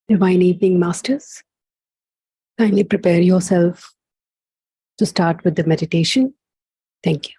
Divine Evening Masters, kindly prepare yourself to start with the meditation. Thank you.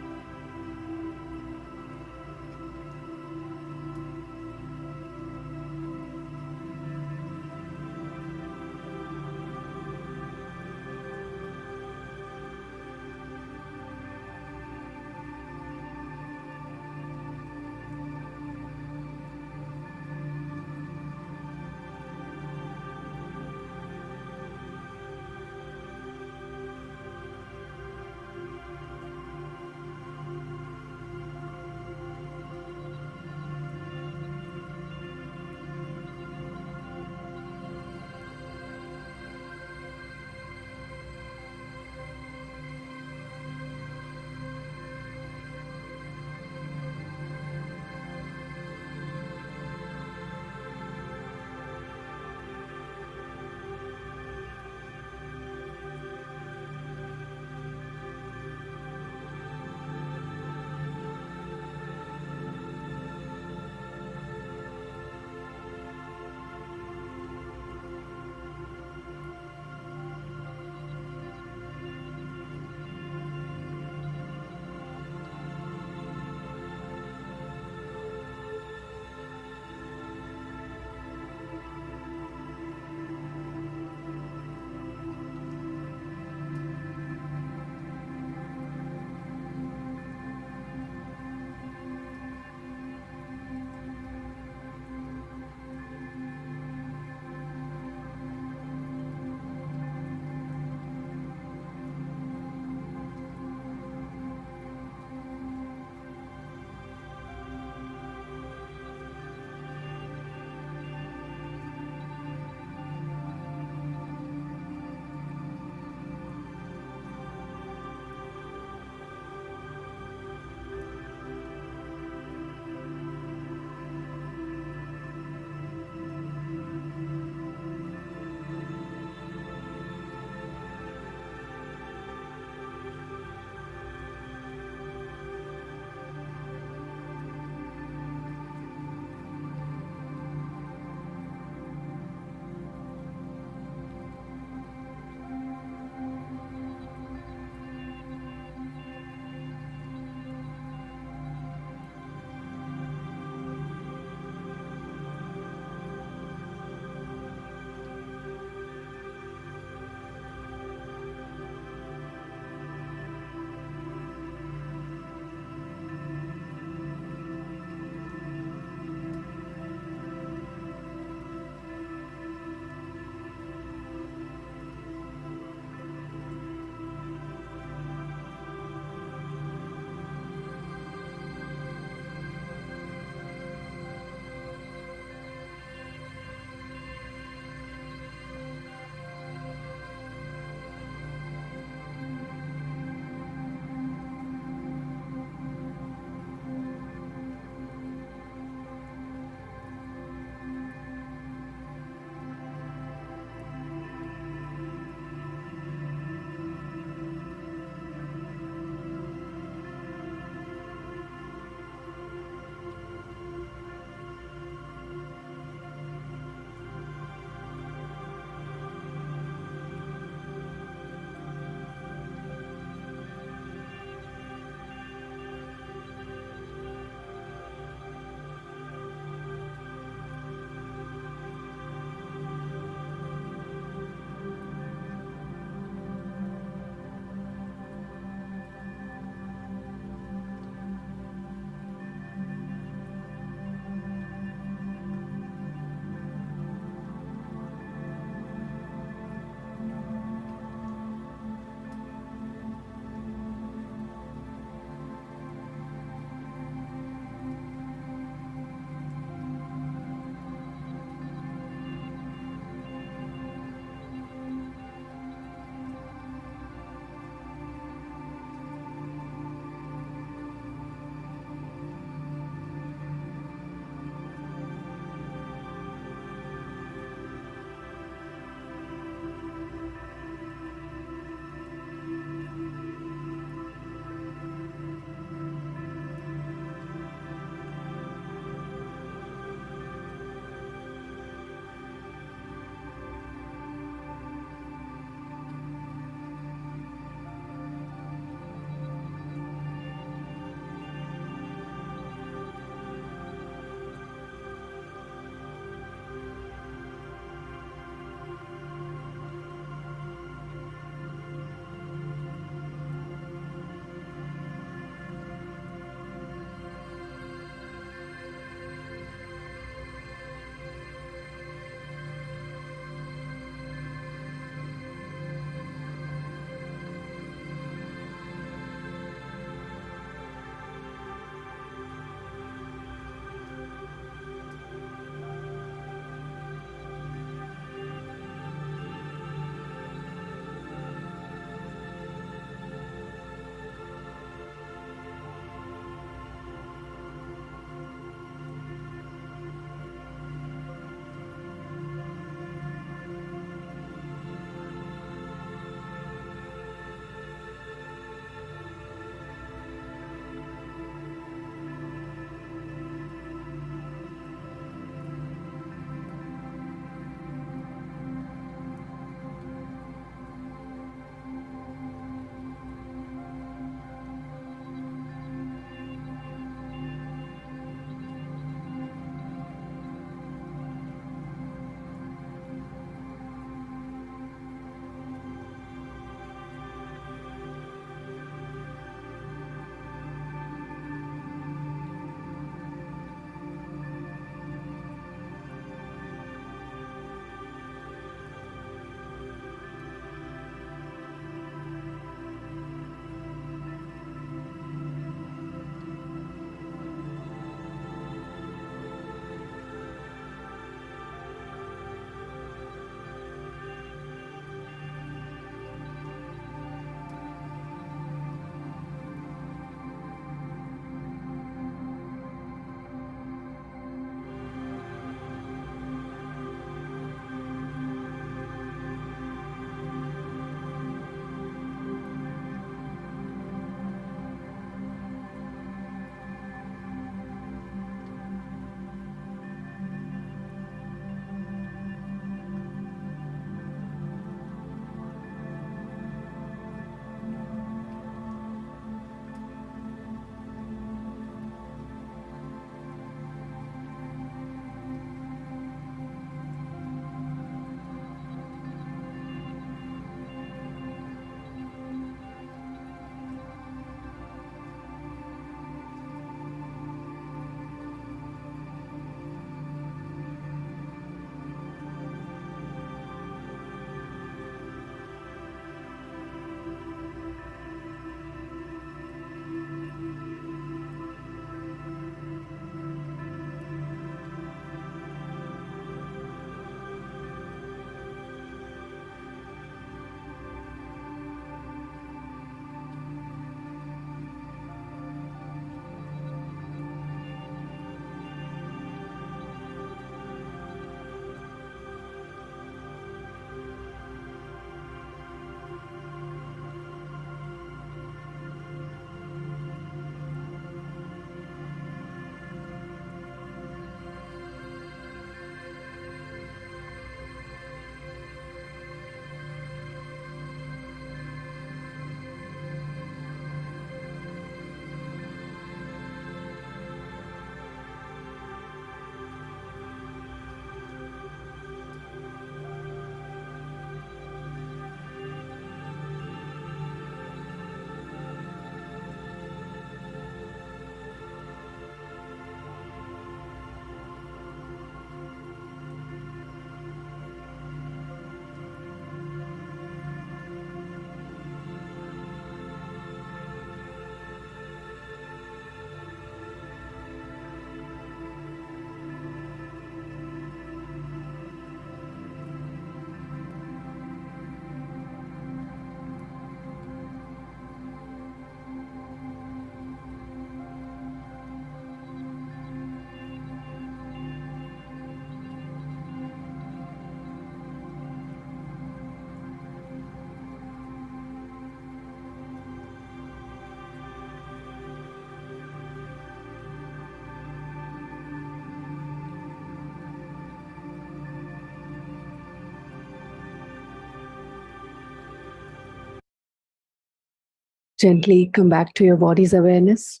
Gently come back to your body's awareness.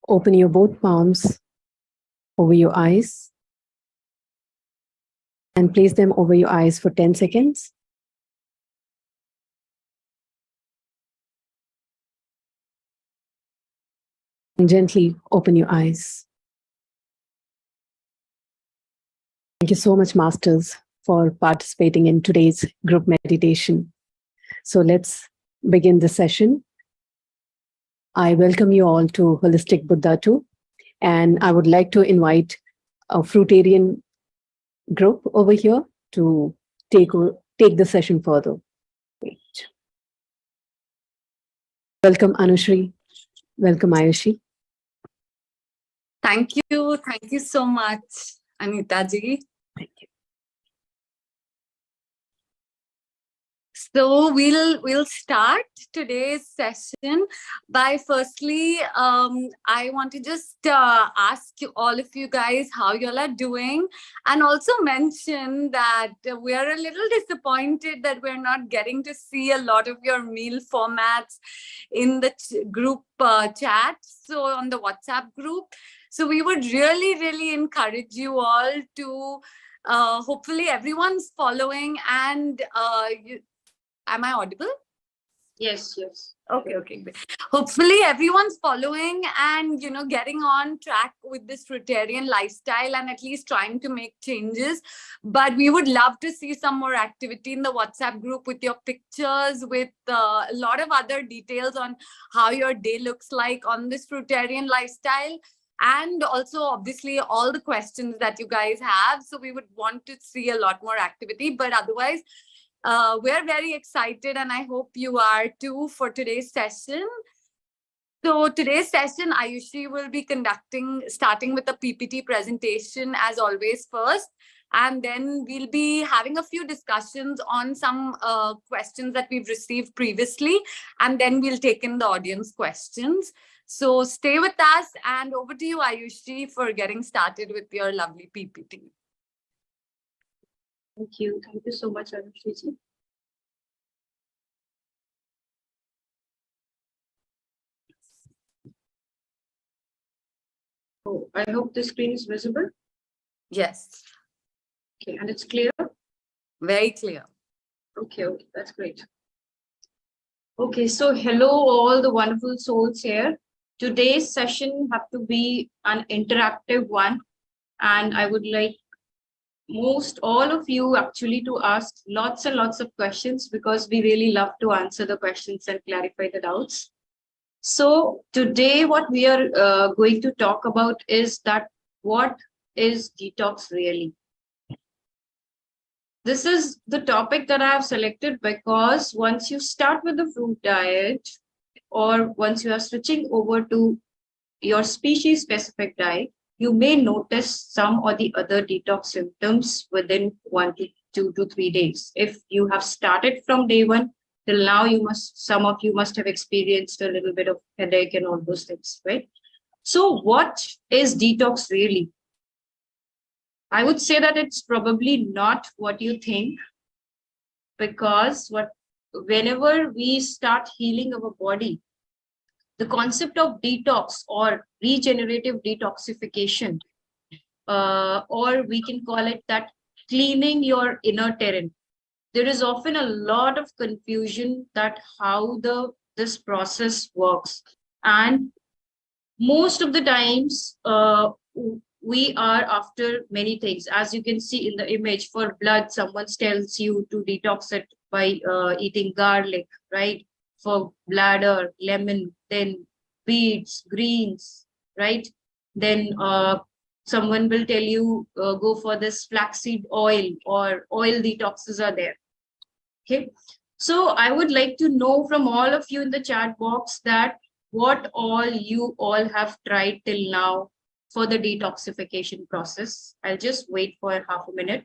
Open your both palms over your eyes and place them over your eyes for 10 seconds. And gently open your eyes. Thank you so much, Masters, for participating in today's group meditation. So let's begin the session. I welcome you all to Holistic Buddha 2, and I would like to invite a fruitarian group over here to take the session further. Great. Welcome, Anushri. Welcome, Ayushi. Thank you so much, Anita ji. Thank you. So we'll start today's session by firstly, I want to just ask all of you guys how you all are doing, and also mention that we are a little disappointed that we're not getting to see a lot of your meal formats in the group chat, so on the WhatsApp group. So we would really encourage you all to hopefully everyone's following, and am I audible? Yes. Okay. Hopefully everyone's following and, getting on track with this fruitarian lifestyle and at least trying to make changes. But we would love to see some more activity in the WhatsApp group with your pictures, with a lot of other details on how your day looks like on this fruitarian lifestyle. And also, obviously, all the questions that you guys have. So we would want to see a lot more activity. But otherwise, we're very excited, and I hope you are too, for today's session. So today's session, Ayushi will be starting with a PPT presentation as always first, and then we'll be having a few discussions on some questions that we've received previously, and then we'll take in the audience questions. So stay with us, and over to you, Ayushi, for getting started with your lovely PPT. Thank you so much, Anushri. Oh, I hope the screen is visible. Yes. Okay, and it's clear? Very clear. Okay, that's great. Okay, so hello all the wonderful souls here. Today's session have to be an interactive one, and I would like all of you actually to ask lots and lots of questions, because we really love to answer the questions and clarify the doubts. So today what we are going to talk about is that what is detox really? This is the topic that I have selected because once you start with the fruit diet, or once you are switching over to your species specific diet, you may notice some or the other detox symptoms within 1 to 2 to 3 days. If you have started from day 1 till now, some of you must have experienced a little bit of headache and all those things, right? So what is detox really? I would say that it's probably not what you think, because whenever we start healing our body, the concept of detox or regenerative detoxification, or we can call it that cleaning your inner terrain. There is often a lot of confusion that how this process works. And most of the times, we are after many things. As you can see in the image, for blood, someone tells you to detox it by eating garlic, right? For bladder, lemon, then beets, greens, right? Then someone will tell you go for this flaxseed oil, or oil detoxes are there. Okay, so I would like to know from all of you in the chat box that what all you all have tried till now for the detoxification process. I'll just wait for half a minute,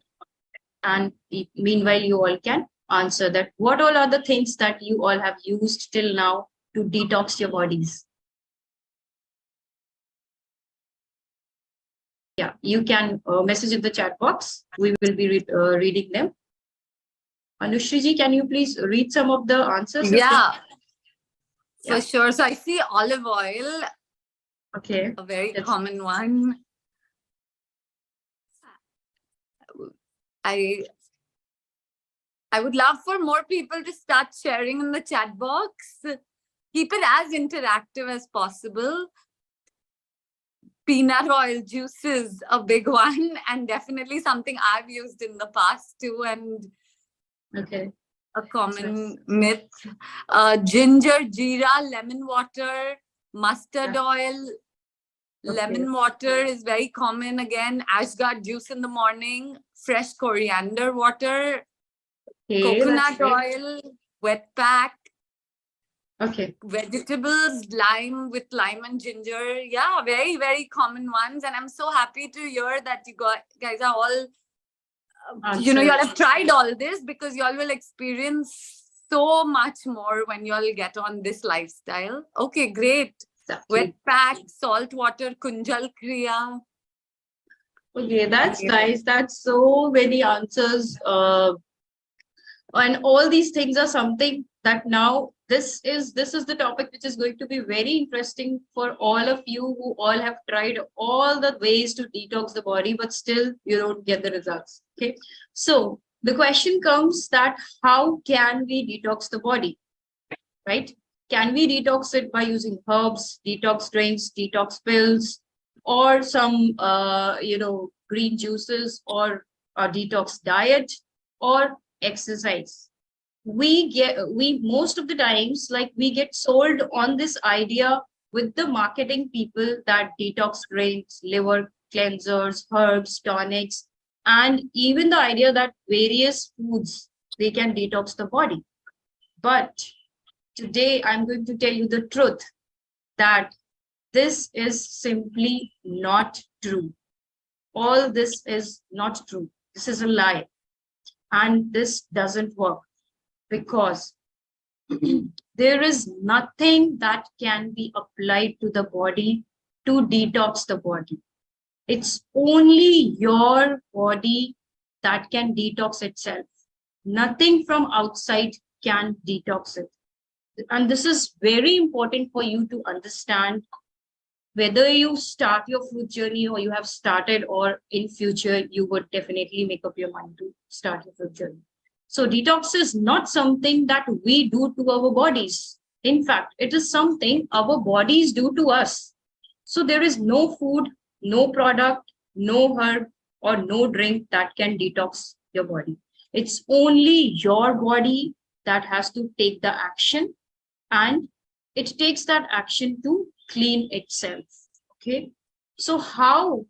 and meanwhile you all can answer that. What all are the things that you all have used till now to detox your bodies? Yeah, you can message in the chat box. We will be reading them. Anushri ji, can you please read some of the answers? Yeah. For sure. So I see olive oil, Okay. a very That's- common one. I would love for more people to start sharing in the chat box. Keep it as interactive as possible. Peanut oil juice is a big one, and definitely something I've used in the past too, and a common myth. Ginger, jeera, lemon water, mustard oil. Lemon water is very common. Again, ashgard juice in the morning, fresh coriander water, coconut oil, wet pack. Vegetables, lime with lime and ginger. Yeah, very, very common ones. And I'm so happy to hear that you guys are all, you all have tried all this, because you all will experience so much more when you all get on this lifestyle. Okay, great. Exactly. Wet pack, salt water, kunjal kriya. Okay, that's nice. That's so many answers. And all these things are something that now this is the topic which is going to be very interesting for all of you who all have tried all the ways to detox the body, but still you don't get the results. Okay, so the question comes that how can we detox the body, right? Can we detox it by using herbs, detox drinks, detox pills, or some green juices, or a detox diet, or exercise? We most of the times, like, we get sold on this idea with the marketing people that detox drinks, liver cleansers, herbs, tonics, and even the idea that various foods, they can detox the body. But today I'm going to tell you the truth that this is simply not true. All this is not true. This is a lie. And this doesn't work, because there is nothing that can be applied to the body to detox the body. It's only your body that can detox itself. Nothing from outside can detox it. And this is very important for you to understand, whether you start your food journey or you have started, or in future you would definitely make up your mind to start your food journey. So detox is not something that we do to our bodies. In fact, it is something our bodies do to us. So there is no food, no product, no herb, or no drink that can detox your body. It's only your body that has to take the action, and it takes that action to clean itself. Okay, so how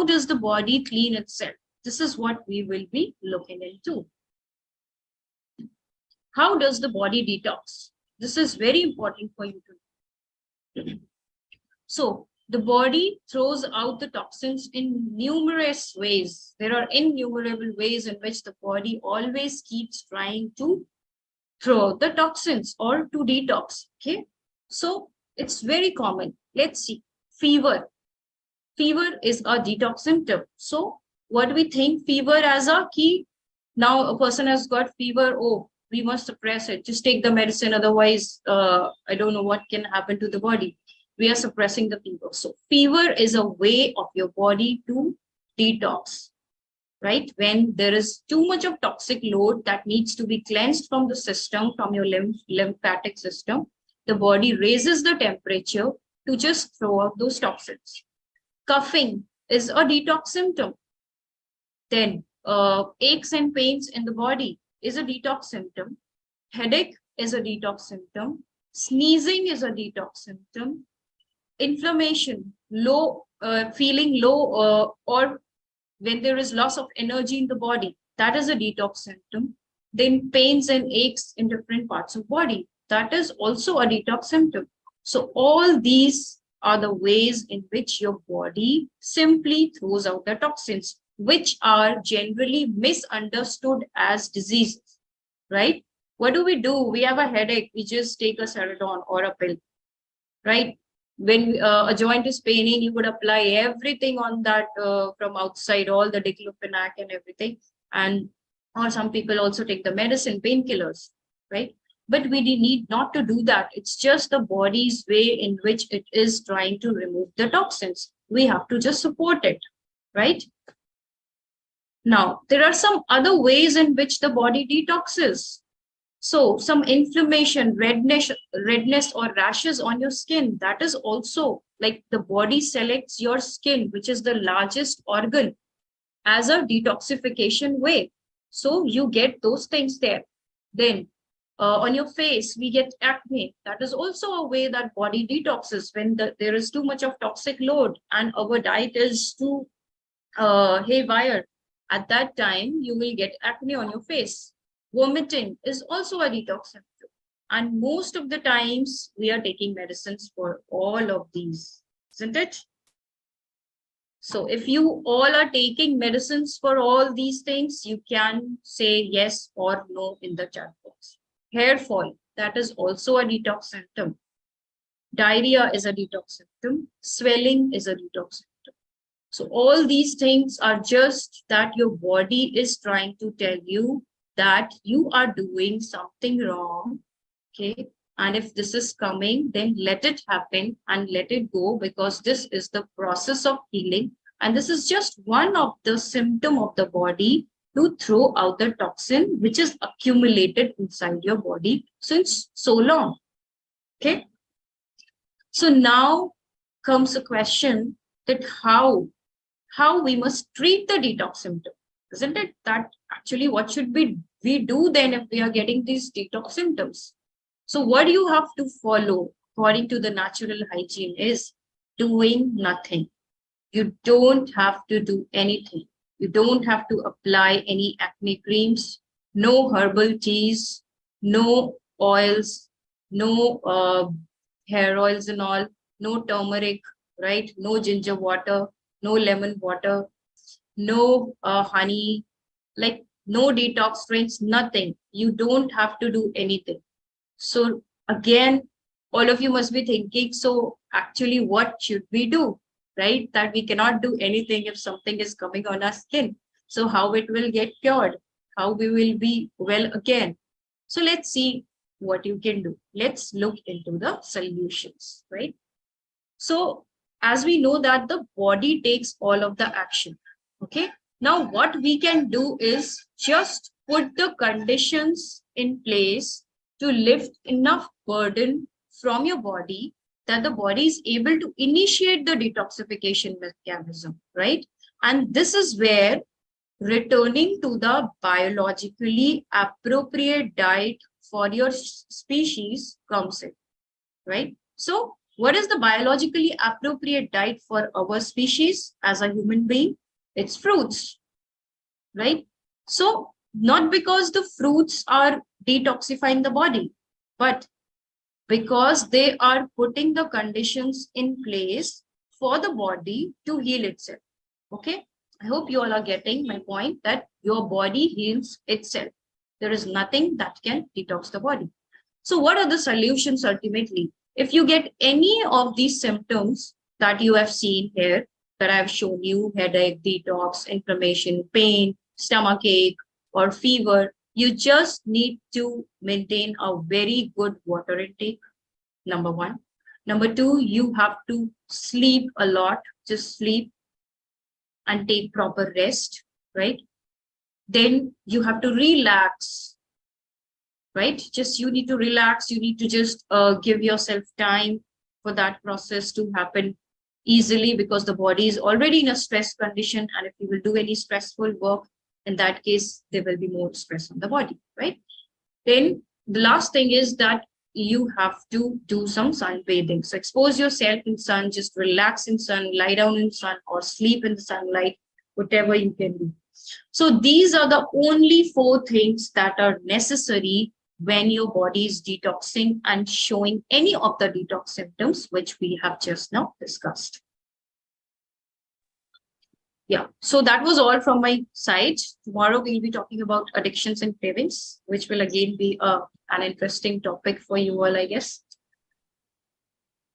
does the body clean itself? This is what we will be looking into. How does the body detox? This is very important for you to know. So the body throws out the toxins in numerous ways. There are innumerable ways in which the body always keeps trying to throw the toxins or to detox. Okay, so it's very common. Let's see. Fever. Fever is a detox symptom. So what do we think? Fever as a key. Now a person has got fever. Oh, we must suppress it. Just take the medicine. Otherwise, I don't know what can happen to the body. We are suppressing the fever. So fever is a way of your body to detox, right? When there is too much of toxic load that needs to be cleansed from the system, from your lymphatic system, the body raises the temperature to just throw out those toxins. Coughing is a detox symptom. Then aches and pains in the body is a detox symptom. Headache is a detox symptom. Sneezing is a detox symptom. Inflammation, feeling low, or when there is loss of energy in the body, that is a detox symptom. Then pains and aches in different parts of body, that is also a detox symptom. So all these are the ways in which your body simply throws out the toxins, which are generally misunderstood as diseases, right? What do? We have a headache, we just take a Ceridon or a pill, right? When a joint is paining, you would apply everything on that from outside, all the diclofenac and everything. And or some people also take the medicine, painkillers, right? but we need not to do that. It's just the body's way in which it is trying to remove the toxins. We have to just support it, right? Now, there are some other ways in which the body detoxes. So some inflammation, redness or rashes on your skin, that is also like the body selects your skin, which is the largest organ, as a detoxification way. So you get those things there. Then on your face, we get acne. That is also a way that body detoxes when there is too much of toxic load and our diet is too haywire. At that time, you will get acne on your face. Vomiting is also a detox symptom. And most of the times, we are taking medicines for all of these, isn't it? So if you all are taking medicines for all these things, you can say yes or no in the chat box. Hair fall, that is also a detox symptom. Diarrhea is a detox symptom. Swelling is a detox symptom. So all these things are just that your body is trying to tell you that you are doing something wrong, okay? And if this is coming, then let it happen and let it go, because this is the process of healing. And this is just one of the symptoms of the body to throw out the toxin which is accumulated inside your body since so long, okay? So now comes a question that how we must treat the detox symptom, isn't it? That actually what should we do then if we are getting these detox symptoms? So what you have to follow according to the natural hygiene is doing nothing. You don't have to do anything. You don't have to apply any acne creams, no herbal teas, no oils, no hair oils and all, no turmeric, right? No ginger water, no lemon water, no honey, like no detox drinks, nothing. You don't have to do anything. So again, all of you must be thinking, so actually what should we do, right? That we cannot do anything if something is coming on our skin. So how it will get cured, how we will be well again. So let's see what you can do. Let's look into the solutions, right? So as we know that the body takes all of the action, okay? Now what we can do is just put the conditions in place to lift enough burden from your body that the body is able to initiate the detoxification mechanism, right? And this is where returning to the biologically appropriate diet for your species comes in, right? So what is the biologically appropriate diet for our species as a human being? It's fruits, right? So not because the fruits are detoxifying the body, but because they are putting the conditions in place for the body to heal itself, okay? I hope you all are getting my point that your body heals itself. There is nothing that can detox the body. So what are the solutions ultimately? If you get any of these symptoms that you have seen here, that I have shown you, headache, detox, inflammation, pain, stomach ache, or fever, you just need to maintain a very good water intake, number one. Number two, you have to sleep a lot, just sleep and take proper rest, right? Then you have to relax, right? Just you need to relax. You need to just give yourself time for that process to happen easily, because the body is already in a stress condition. And if you will do any stressful work, in that case, there will be more stress on the body, right? Then the last thing is that you have to do some sunbathing. So expose yourself in sun, just relax in sun, lie down in sun, or sleep in the sunlight, whatever you can do. So these are the only 4 things that are necessary when your body is detoxing and showing any of the detox symptoms, which we have just now discussed. Yeah, so that was all from my side. Tomorrow we'll be talking about addictions and cravings, which will again be an interesting topic for you all, I guess.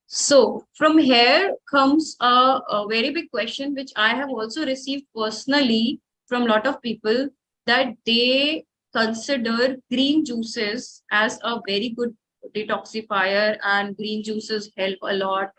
So from here comes a very big question, which I have also received personally from a lot of people, that they consider green juices as a very good detoxifier, and green juices help a lot.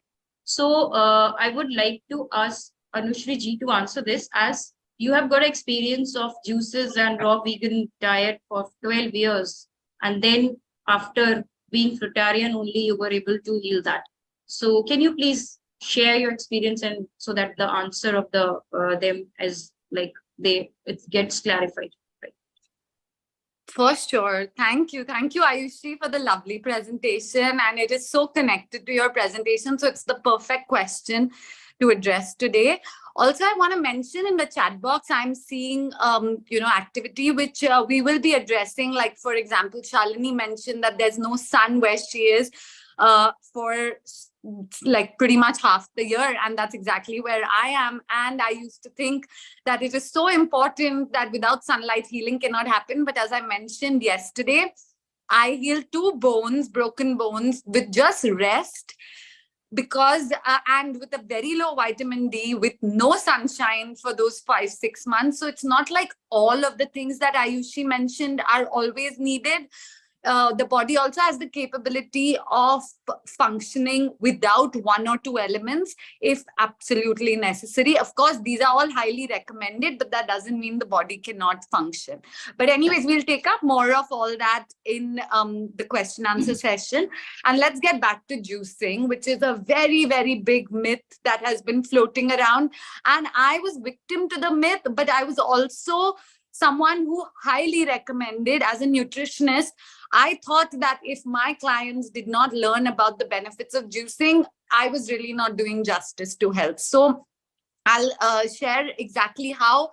So I would like to ask Anushri ji to answer this, as you have got experience of juices and raw vegan diet for 12 years. And then after being fruitarian only, you were able to heal that. So can you please share your experience, and so that the answer of the them is like it gets clarified. For sure. Thank you. Thank you, Ayushi, for the lovely presentation. And it is so connected to your presentation. So it's the perfect question to address today. Also, I want to mention in the chat box, I'm seeing, activity which we will be addressing. Like, for example, Shalini mentioned that there's no sun where she is for like pretty much half the year, and that's exactly where I am. And I used to think that it is so important that without sunlight healing cannot happen, but as I mentioned yesterday, I healed 2 broken bones with just rest, because and with a very low vitamin D, with no sunshine for those 5-6 months. So it's not like all of the things that Ayushi mentioned are always needed. The body also has the capability of functioning without 1 or 2 elements if absolutely necessary. Of course, these are all highly recommended, but that doesn't mean the body cannot function. But anyways, we'll take up more of all that in the question answer session. And let's get back to juicing, which is a very, very big myth that has been floating around. And I was victim to the myth, but I was also someone who highly recommended. As a nutritionist, I thought that if my clients did not learn about the benefits of juicing, I was really not doing justice to health. So I'll share exactly how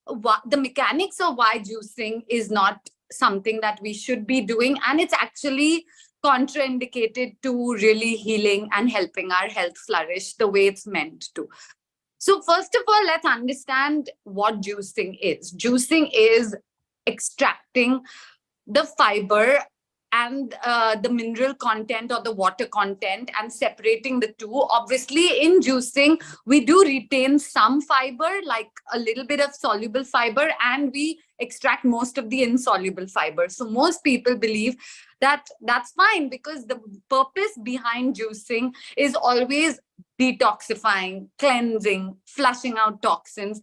the mechanics of why juicing is not something that we should be doing. And it's actually contraindicated to really healing and helping our health flourish the way it's meant to. So first of all, let's understand what juicing is. Juicing is extracting the fiber and the mineral content or the water content and separating the two. Obviously, in juicing, we do retain some fiber, like a little bit of soluble fiber, and we extract most of the insoluble fiber. So most people believe that that's fine, because the purpose behind juicing is always detoxifying, cleansing, flushing out toxins.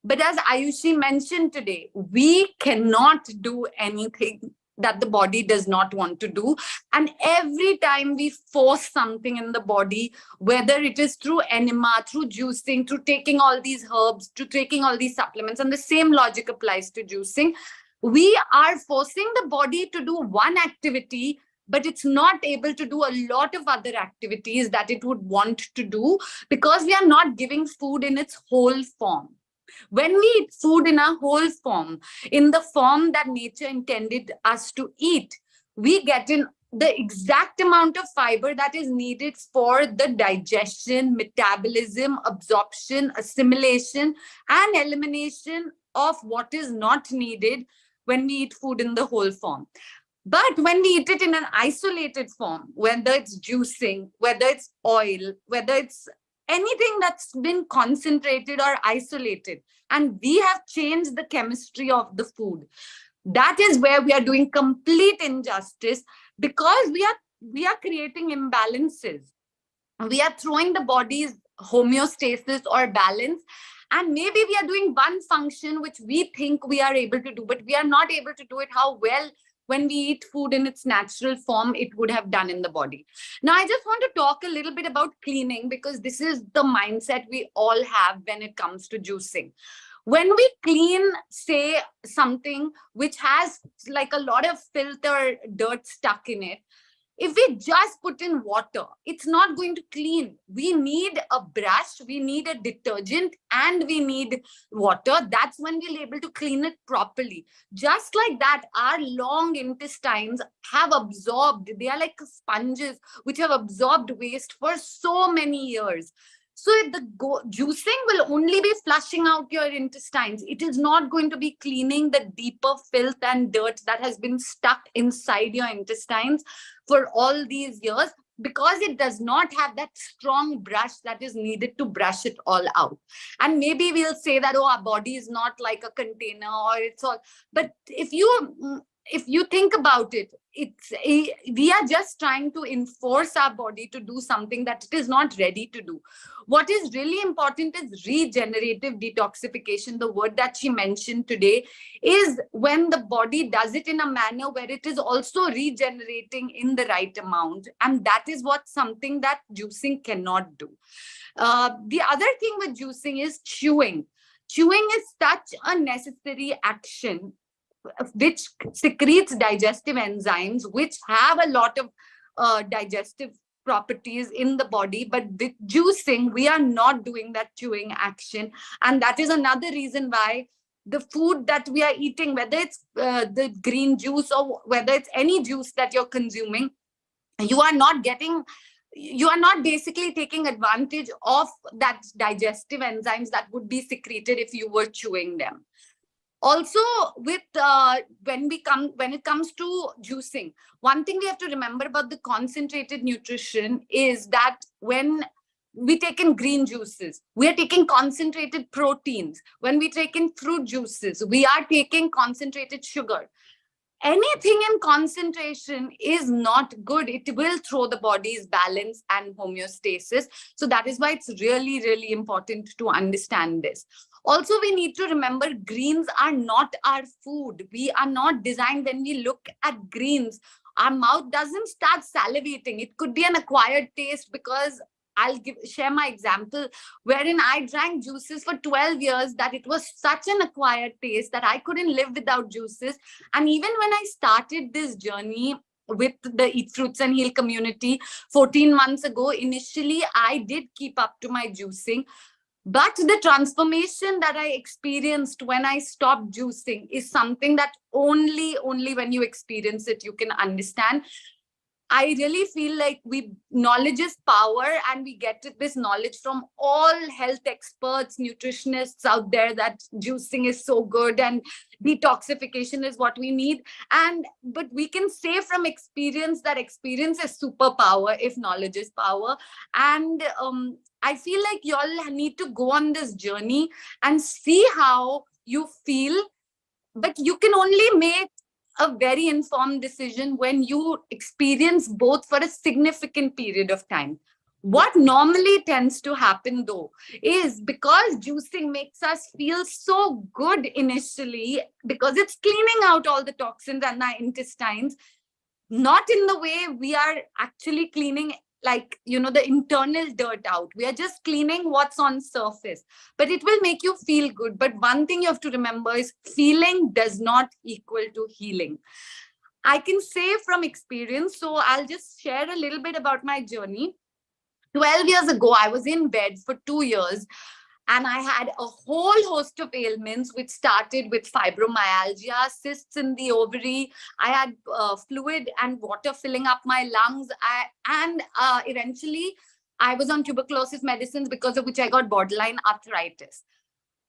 But as Ayushi mentioned today, we cannot do anything that the body does not want to do. And every time we force something in the body, whether it is through enema, through juicing, through taking all these herbs, to taking all these supplements, and the same logic applies to juicing, we are forcing the body to do one activity, but it's not able to do a lot of other activities that it would want to do, because we are not giving food in its whole form. When we eat food in a whole form, in the form that nature intended us to eat, we get in the exact amount of fiber that is needed for the digestion, metabolism, absorption, assimilation, and elimination of what is not needed when we eat food in the whole form. But when we eat it in an isolated form, whether it's juicing, whether it's oil, whether it's anything that's been concentrated or isolated, and we have changed the chemistry of the food, that is where we are doing complete injustice, because we are creating imbalances. We are throwing the body's homeostasis or balance, and maybe we are doing one function which we think we are able to do, but we are not able to do it how well when we eat food in its natural form it would have done in the body. Now, I just want to talk a little bit about cleaning, because this is the mindset we all have when it comes to juicing. When we clean, say, something which has like a lot of filth or dirt stuck in it, if we just put in water, it's not going to clean. We need a brush, we need a detergent, and we need water. That's when we're able to clean it properly. Just like that, our long intestines have absorbed, they are like sponges which have absorbed waste for so many years. So if the juicing will only be flushing out your intestines, it is not going to be cleaning the deeper filth and dirt that has been stuck inside your intestines for all these years. because it does not have that strong brush that is needed to brush it all out. And maybe we'll say that, oh, our body is not like a container, or it's all, but if you think about it, we are just trying to enforce our body to do something that it is not ready to do. What is really important is regenerative detoxification. The word that she mentioned today is when the body does it in a manner where it is also regenerating in the right amount. And that is what something that juicing cannot do. The other thing with juicing is chewing. Chewing is such a necessary action which secretes digestive enzymes, which have a lot of digestive properties in the body. But with juicing, we are not doing that chewing action. And that is another reason why the food that we are eating, whether it's the green juice or whether it's any juice that you're consuming, you are not basically taking advantage of that digestive enzymes that would be secreted if you were chewing them. Also, with when it comes to juicing, one thing we have to remember about the concentrated nutrition is that when we take in green juices, we are taking concentrated proteins. When we take in fruit juices, we are taking concentrated sugar. Anything in concentration is not good. It will throw the body's balance and homeostasis. So that is why it's really, really important to understand this. Also, we need to remember greens are not our food. We are not designed, when we look at greens, our mouth doesn't start salivating. It could be an acquired taste, because I'll share my example wherein I drank juices for 12 years that it was such an acquired taste that I couldn't live without juices. And even when I started this journey with the Eat Fruits and Heal community 14 months ago, initially I did keep up to my juicing. But the transformation that I experienced when I stopped juicing is something that only when you experience it, you can understand. I really feel like knowledge is power, and we get this knowledge from all health experts, nutritionists out there, that juicing is so good and detoxification is what we need. But we can say from experience that experience is superpower if knowledge is power. And I feel like you all need to go on this journey and see how you feel, but you can only make a very informed decision when you experience both for a significant period of time. What normally tends to happen though is, because juicing makes us feel so good initially, because it's cleaning out all the toxins and our intestines, not in the way we are actually cleaning, like, the internal dirt out. We are just cleaning what's on surface, but it will make you feel good. But one thing you have to remember is feeling does not equal to healing. I can say from experience, so I'll just share a little bit about my journey. 12 years ago, I was in bed for 2 years, and I had a whole host of ailments, which started with fibromyalgia, cysts in the ovary. I had fluid and water filling up my lungs. Eventually, I was on tuberculosis medicines, because of which I got borderline arthritis.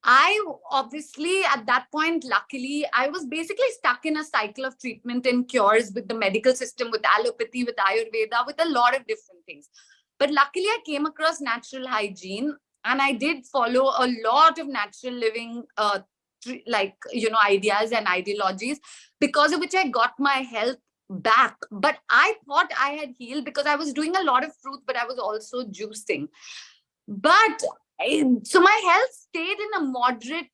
I obviously, at that point, luckily, I was basically stuck in a cycle of treatment and cures with the medical system, with allopathy, with Ayurveda, with a lot of different things. But luckily, I came across natural hygiene. And I did follow a lot of natural living, ideas and ideologies, because of which I got my health back. But I thought I had healed because I was doing a lot of fruit, but I was also juicing. So my health stayed in a moderate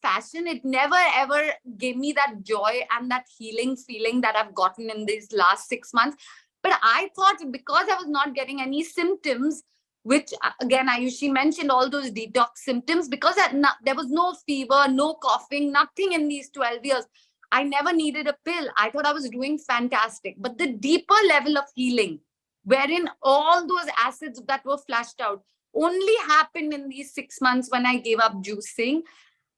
fashion. It never ever gave me that joy and that healing feeling that I've gotten in these last 6 months. But I thought, because I was not getting any symptoms, which again, Ayushi mentioned all those detox symptoms, because there was no fever, no coughing, nothing in these 12 years. I never needed a pill. I thought I was doing fantastic. But the deeper level of healing, wherein all those acids that were flushed out, only happened in these 6 months when I gave up juicing.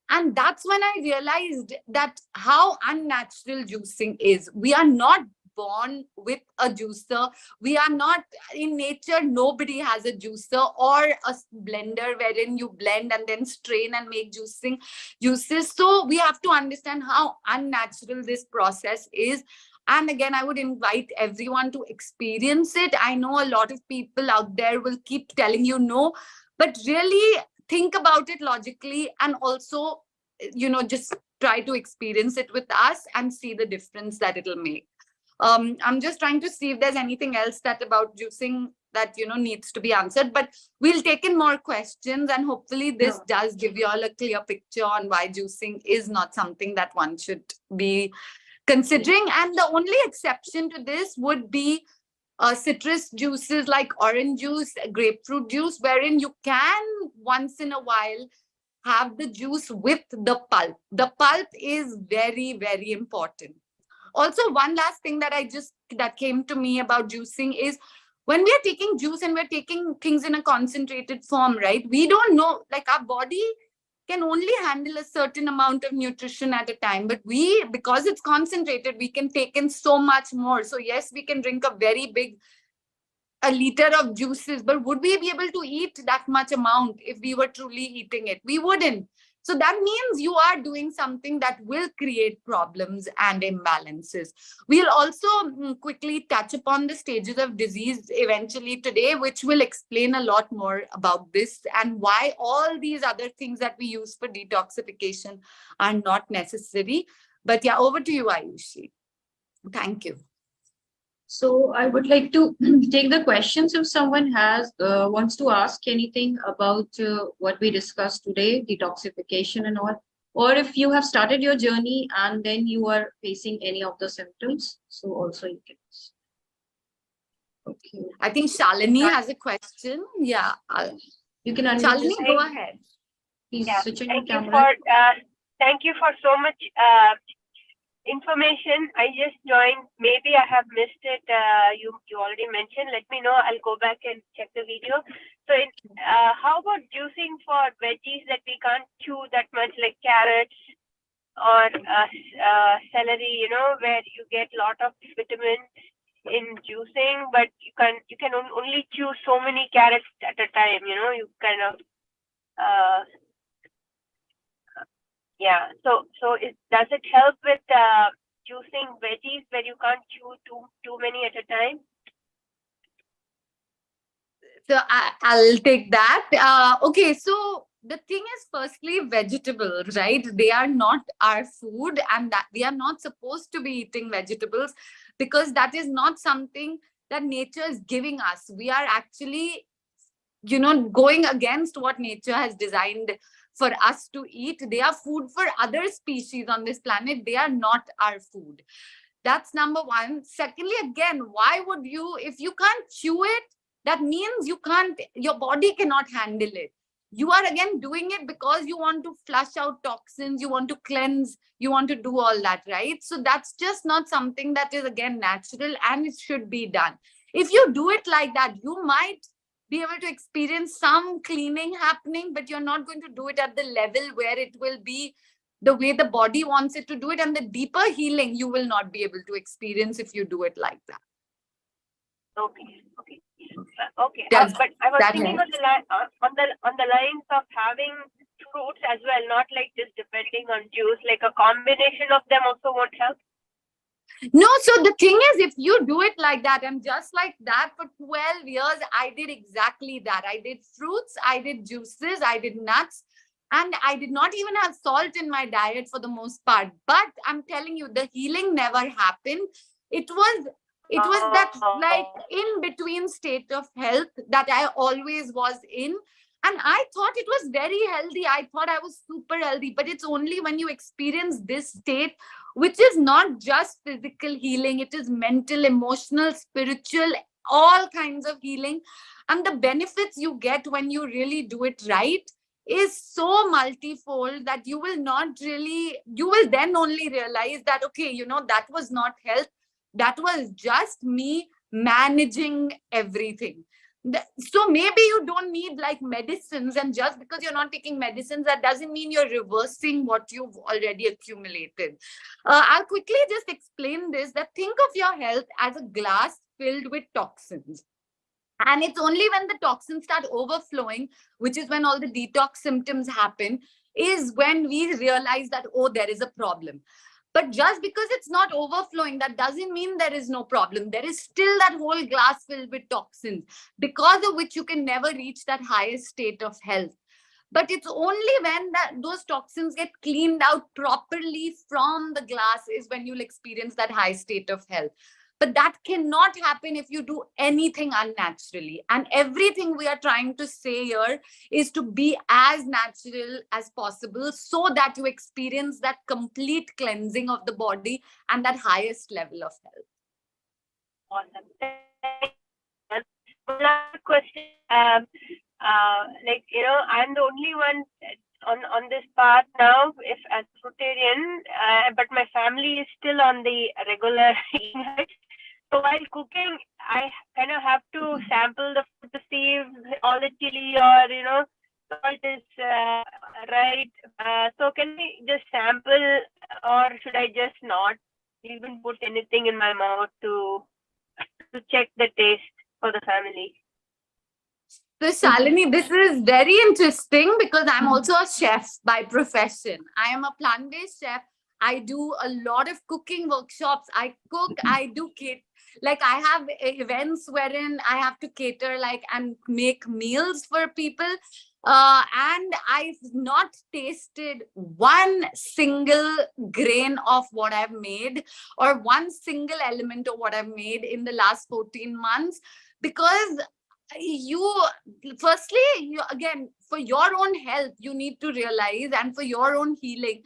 And that's when I realized that how unnatural juicing is. We are not born with a juicer. We are not, in nature, nobody has a juicer or a blender wherein you blend and then strain and make juices. So we have to understand how unnatural this process is. And again, I would invite everyone to experience it. I know a lot of people out there will keep telling you no, but really think about it logically, and also, just try to experience it with us and see the difference that it'll make. I'm just trying to see if there's anything else that about juicing that, needs to be answered, but we'll take in more questions, and hopefully this does give you all a clear picture on why juicing is not something that one should be considering. And the only exception to this would be citrus juices like orange juice, grapefruit juice, wherein you can once in a while have the juice with the pulp. The pulp is very, very important. Also, one last thing that came to me about juicing is, when we are taking juice and we're taking things in a concentrated form, right? We don't know, like, our body can only handle a certain amount of nutrition at a time, but because it's concentrated, we can take in so much more. So yes, we can drink a liter of juices, but would we be able to eat that much amount if we were truly eating it? We wouldn't. So that means you are doing something that will create problems and imbalances. We'll also quickly touch upon the stages of disease eventually today, which will explain a lot more about this and why all these other things that we use for detoxification are not necessary. But yeah, over to you, Ayushi. Thank you. So I would like to take the questions if someone wants to ask anything about what we discussed today, detoxification and all, or if you have started your journey and then you are facing any of the symptoms. So also you can. Okay. I think Shalini has a question. Yeah. You can Shalini, go ahead. Please switch on your camera. Thank you for so much information. I just joined. Maybe I have missed it. You already mentioned. Let me know. I'll go back and check the video. So, how about juicing for veggies that we can't chew that much, like carrots or celery? Where you get a lot of vitamins in juicing, but you can only chew so many carrots at a time. You kind of yeah. So does it help with juicing veggies where you can't chew too many at a time? So I'll take that. Okay, so the thing is, firstly, vegetables, right? They are not our food, and that we are not supposed to be eating vegetables, because that is not something that nature is giving us. We are actually, going against what nature has designed for us to eat. They are food for other species on this planet. They are not our food. That's number one. Secondly, again, why would you, if you can't chew it, that means your body cannot handle it. You are again doing it because you want to flush out toxins, you want to cleanse, you want to do all that, right? So that's just not something that is, again, natural, and it should be done. If you do it like that, you might be able to experience some cleaning happening, but you're not going to do it at the level where it will be the way the body wants it to do it, and the deeper healing you will not be able to experience if you do it like that. Okay. Yes, but I was thinking on the lines of having fruits as well, not like just depending on juice, like a combination of them also won't help. No, so the thing is, if you do it like that, and just like that for 12 years, I did exactly that. I did fruits, I did juices, I did nuts, and I did not even have salt in my diet for the most part. But I'm telling you, the healing never happened. It was that like in between state of health that I always was in. And I thought it was very healthy. I thought I was super healthy, but it's only when you experience this state, which is not just physical healing, it is mental, emotional, spiritual, all kinds of healing. And the benefits you get when you really do it right is so multifold that you will then only realize that, okay, that was not health. That was just me managing everything. So maybe you don't need like medicines, and just because you're not taking medicines, that doesn't mean you're reversing what you've already accumulated. I'll quickly just explain this, that think of your health as a glass filled with toxins. And it's only when the toxins start overflowing, which is when all the detox symptoms happen, is when we realize that, oh, there is a problem. But just because it's not overflowing, that doesn't mean there is no problem. There is still that whole glass filled with toxins, because of which you can never reach that highest state of health. But it's only when those toxins get cleaned out properly from the glass is when you'll experience that high state of health. But that cannot happen if you do anything unnaturally. And everything we are trying to say here is to be as natural as possible, so that you experience that complete cleansing of the body and that highest level of health. Awesome. One last question. Like, I'm the only one on this path now, if as fruitarian, but my family is still on the regular eating habits. So while cooking, I kind of have to sample the food to see if all the chili or salt is right. So can we just sample, or should I just not even put anything in my mouth to check the taste for the family? So Shalini, this is very interesting, because I'm also a chef by profession. I am a plant-based chef. I do a lot of cooking workshops. I cook, I do like I have events wherein I have to cater and make meals for people. And I've not tasted one single grain of what I've made, or one single element of what I've made in the last 14 months, because again, for your own health, you need to realize, and for your own healing,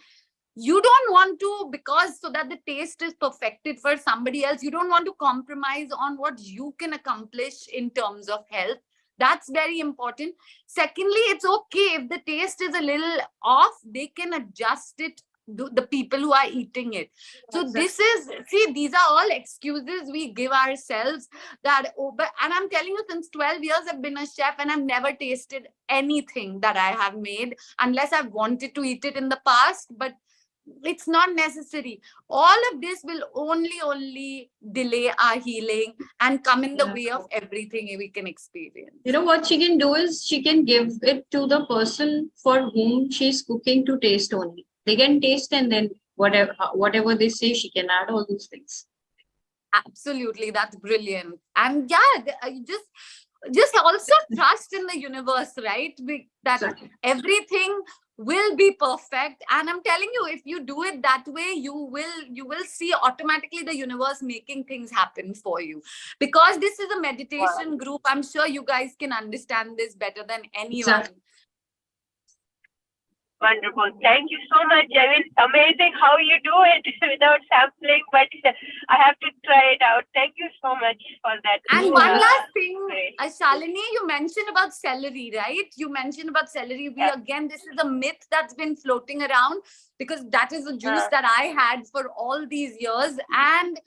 you don't want to, because so that the taste is perfected for somebody else, you don't want to compromise on what you can accomplish in terms of health. That's very important. Secondly, it's okay if the taste is a little off, they can adjust it, the people who are eating it. So these are all excuses we give ourselves, that and I'm telling you, since 12 years I've been a chef, and I've never tasted anything that I have made, unless I've wanted to eat it in the past, but it's not necessary. All of this will only delay our healing and come in the way of everything we can experience. What she can do is she can give it to the person for whom she's cooking to taste only. They can taste, and then whatever they say, she can add all those things. Absolutely, that's brilliant. And just also trust in the universe, right? That exactly. Everything will be perfect. And I'm telling you, if you do it that way, you will see automatically the universe making things happen for you. Because this is a meditation group, I'm sure you guys can understand this better than anyone. Exactly. Wonderful. Thank you so much. I mean, amazing how you do it without sampling, but I have to try it out. Thank you so much for that. And one last thing, Shalini, you mentioned about celery, right? You mentioned about celery. Again, this is a myth that's been floating around, because that is a juice that I had for all these years. And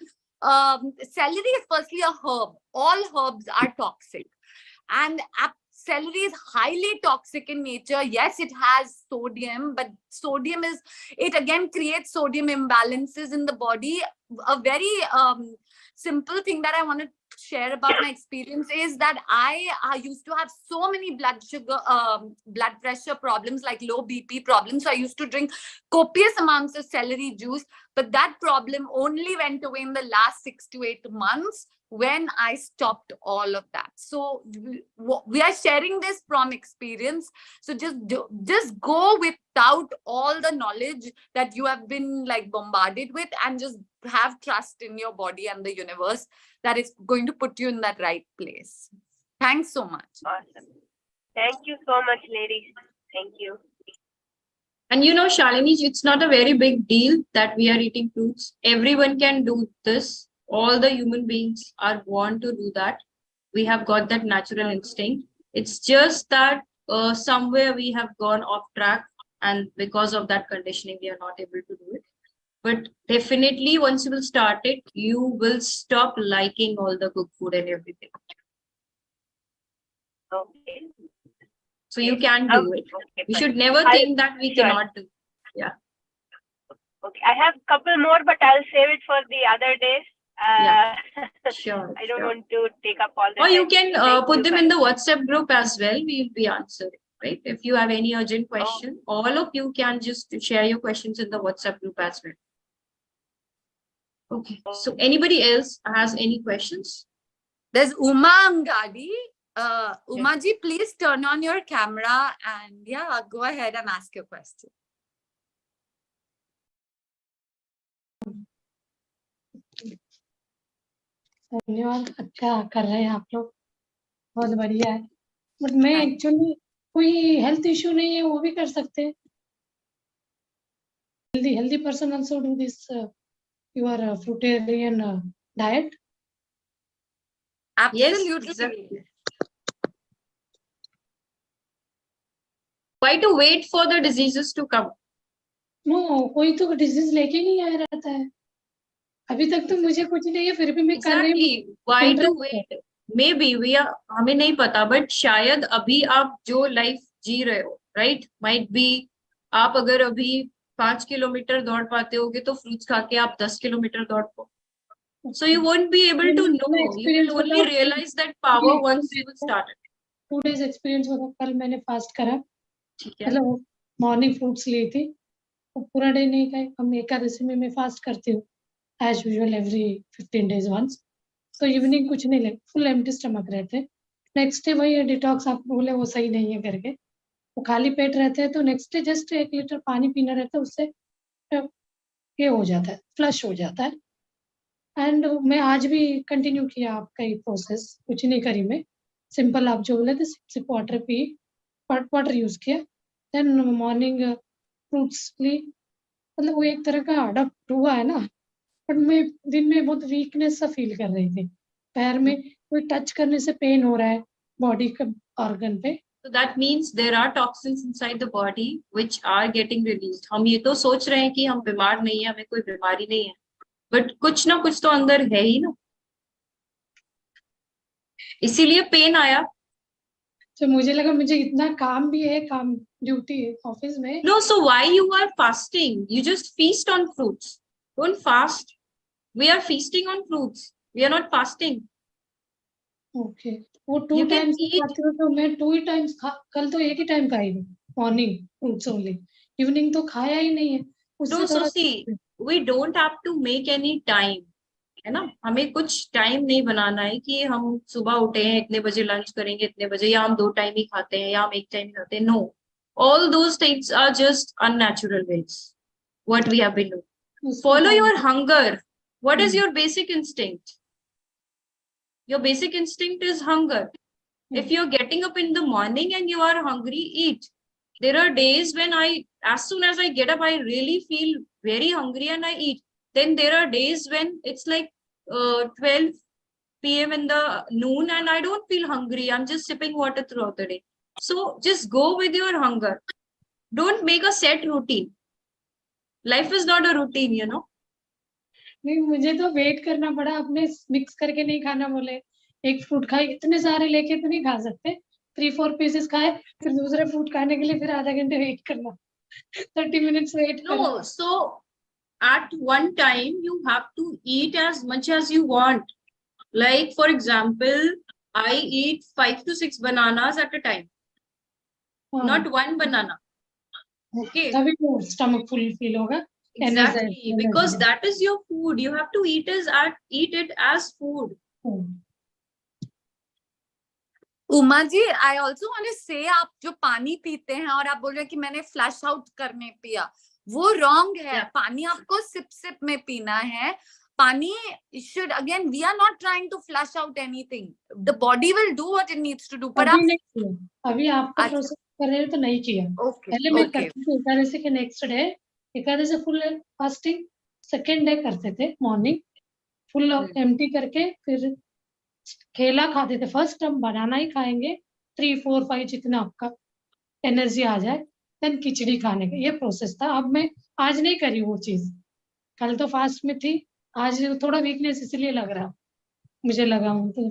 celery is firstly a herb. All herbs are toxic. And celery is highly toxic in nature. Yes, it has sodium, but sodium it again creates sodium imbalances in the body. A very simple thing that I want to share about my experience is that I used to have so many blood pressure problems, like low BP problems. So I used to drink copious amounts of celery juice, but that problem only went away in the last 6 to 8 months when I stopped all of that. So we are sharing this from experience. So just go without all the knowledge that you have been bombarded with, and just have trust in your body and the universe that is going to put you in that right place. Thanks so much. Awesome. Thank you so much, ladies. Thank you. And Shalini, it's not a very big deal that we are eating fruits. Everyone can do this. All the human beings are born to do that. We have got that natural instinct. It's just that somewhere we have gone off track, and because of that conditioning, we are not able to do it. But definitely, once you will start it, you will stop liking all the cooked food and everything. Okay. So you can do it. Okay, We fine. should never think that we Sure. cannot do. Yeah. Okay, I have a couple more, but I'll save it for the other days. Sure. I don't sure. want to take up all the Or time. you can Thank put you, them in guys. the WhatsApp group as well. We'll be answering, right? If you have any urgent question, all of you can just share your questions in the WhatsApp group as well. Okay. So anybody else has any questions? There's Uma Angadi. Uma ji, please turn on your camera and yeah, go ahead and ask your question. धन्यवाद, अच्छा कर रहे हैं आप लोग, बहुत बढ़िया है। बट मैं एक्चुअली कोई हेल्थ इश्यू नहीं है, वो भी कर सकते हैं। Healthy person also do this your fruitarian diet? Absolutely. Yes, exactly. Why to wait for the diseases to come? No, कोई तो डिजीज लेके नहीं आ रहता है। अभी तक तो मुझे कुछ नहीं है, फिर भी मैं कर रही हूँ। Exactly. Why to wait? Maybe we are, हमें नहीं पता, but शायद अभी आप जो लाइफ जी रहे हो, right? Might be आप अगर अभी 5 किलोमीटर दौड़ पाते होगे तो फ्रूट्स खा के आप 10 किलोमीटर दौड़ पाओ. So you won't be able to know. You will only realize that power once you will start it. 2 days experience होगा। कल मैंने फास्ट करा, ठीक है. मतलब मॉर्निंग फ्रूट्स ली थी, तो पूरा डे नहीं खाए। हम एकादशी में मैं फास्ट करती हूँ as usual every 15 days once। तो इवनिंग कुछ नहीं ले, फुल एम्प्टी स्टमक रहते। नेक्स्ट डे वही डिटॉक्स आप बोले वो सही नहीं है करके, वो खाली पेट रहते हैं, तो नेक्स्ट डे जस्ट 1 लीटर पानी पीना रहता है, उससे ये हो जाता है, फ्लश हो जाता है। एंड मैं आज भी कंटिन्यू किया आपका ये प्रोसेस, कुछ नहीं करी मैं, सिंपल आप जो बोले थे सिप वाटर पी, वाटर यूज किया, देन मॉर्निंग फ्रूट्स ली। मतलब वो एक तरह का अडॉप्ट हुआ है ना, बट मैं दिन में बहुत वीकनेस सा फील कर रही थी, पैर में कोई टच करने से पेन हो रहा है बॉडी का ऑर्गन पे। So that means there are toxins inside the body which are getting released. हम ये तो सोच रहे हैं कि हम बीमार नहीं है, हमें कोई बीमारी नहीं है, बट कुछ ना कुछ तो अंदर है ही ना, इसीलिए पेन आया। तो मुझे लगा मुझे इतना काम भी है, काम ड्यूटी है ऑफिस में। No, so why you are fasting? You just feast on fruits. Don't fast. We are feasting on fruits. We are not fasting. Okay, वो 2 You can टाइम्स eat. खाती हूँ, तो मैं 2 ही टाइम्स कल तो 1 ही टाइम खाई हूँ, मॉर्निंग फ्रूट्स ओनली, इवनिंग तो खाया ही नहीं है। No, so see, we don't have to make any time, है ना? हमें कुछ टाइम नहीं बनाना है कि हम सुबह उठे हैं इतने बजे लंच करेंगे इतने बजे, या हम 2 टाइम ही खाते हैं या हम 1 टाइम खाते हैं। No, all those things are just unnatural ways. What we have been doing. Follow your hunger. What is your basic instinct? Your basic instinct is hunger. If you're getting up in the morning and you are hungry, eat. There are days when as soon as I get up, I really feel very hungry and I eat. Then there are days when it's like 12 p.m. in the noon and I don't feel hungry. I'm just sipping water throughout the day. So just go with your hunger. Don't make a set routine. Life is not a routine, you know. नहीं, मुझे तो wait करना पड़ा, अपने mix करके नहीं खाना बोले। एक फ्रूट खाए, इतने सारे लेके तो नहीं खा सकते, 3-4 पीसेस खाए, फिर दूसरे फ्रूट खाने के लिए फिर आधा घंटे वेट करना, 30 minutes वेट करना। No, so at one time you have to eat as much as you want. Like for example, I eat 5 to 6 bananas at a time, not one banana. Okay. तभी वो stomach full feel होगा। Exactly, because that is your food. You have to eat it as food. Uma ji, I also want to say, आप जो पानी पीते हैं और आप बोल रहे हैं कि मैंने फ्लैश आउट करने पिया, वो रॉन्ग है। पानी आपको सिप सिप में पीना है। पानी should, again, we are not trying to flush out anything. The body will do what it needs to do. पर अभी नहीं किया, अभी आपका प्रोसेस कर रहे हो तो नहीं किया। पहले मैं करती थी एकादशी के next day, Ekadashi full fasting, second day करते थे मॉर्निंग फुल एम्प्टी करके, फिर केला खाते थे। फर्स्ट हम बनाना ही खाएंगे 3, 4, 5 जितना आपका एनर्जी आ जाए, देन खिचड़ी खाने का, ये प्रोसेस था। अब मैं आज नहीं करी वो चीज, कल तो फास्ट में थी, आज थोड़ा वीकनेस इसलिए लग रहा, मुझे लगा हूँ तो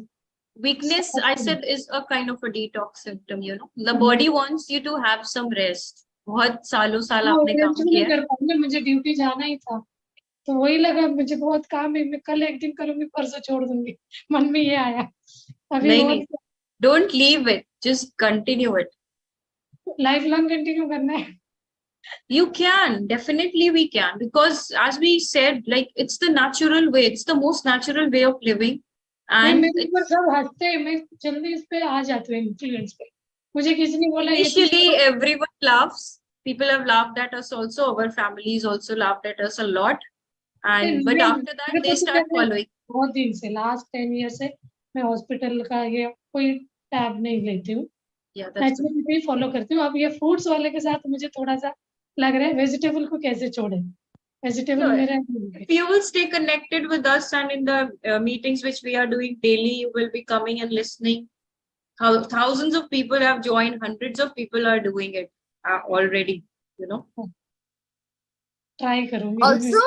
weakness, I said, is a kind of a detox symptom, you know. The body wants you to have some rest. बहुत सालों साल आपने काम नहीं किया, कर पाऊंगी, मुझे ड्यूटी जाना ही था, तो वही लगा मुझे बहुत काम है, मैं कल एक दिन करूंगी, परसों छोड़ दूंगी, मन में ये आया। अभी नहीं, don't leave it, just continue it. Life long continue करना है। You can, definitely we can, because as we said, like, it's the natural way, it's the most natural way of living. And मेरे ऊपर सब हंसते हैं, मैं जल्दी इस पे आ जाती हूँ इन्फ्लुएंस पे। मुझे किसी ने बोला initially everyone laughs, people have laughed at us also, our families also laughed at us a lot, and but after that they start following. बहुत दिन से, लास्ट 10 ईयर से मैं हॉस्पिटल का ये कोई टैब नहीं लेती हूँ, नेचुरली भी फॉलो करती हूँ। अब ये फ्रूट्स वाले के साथ मुझे थोड़ा सा लग रहा है वेजिटेबल को कैसे छोड़े, वेजिटेबल मेरा। If you will stay connected with us and in the meetings which we are doing daily, you will be coming and listening. How thousands of people have joined, hundreds of people are doing it already, you know. Try करूँगी। Also,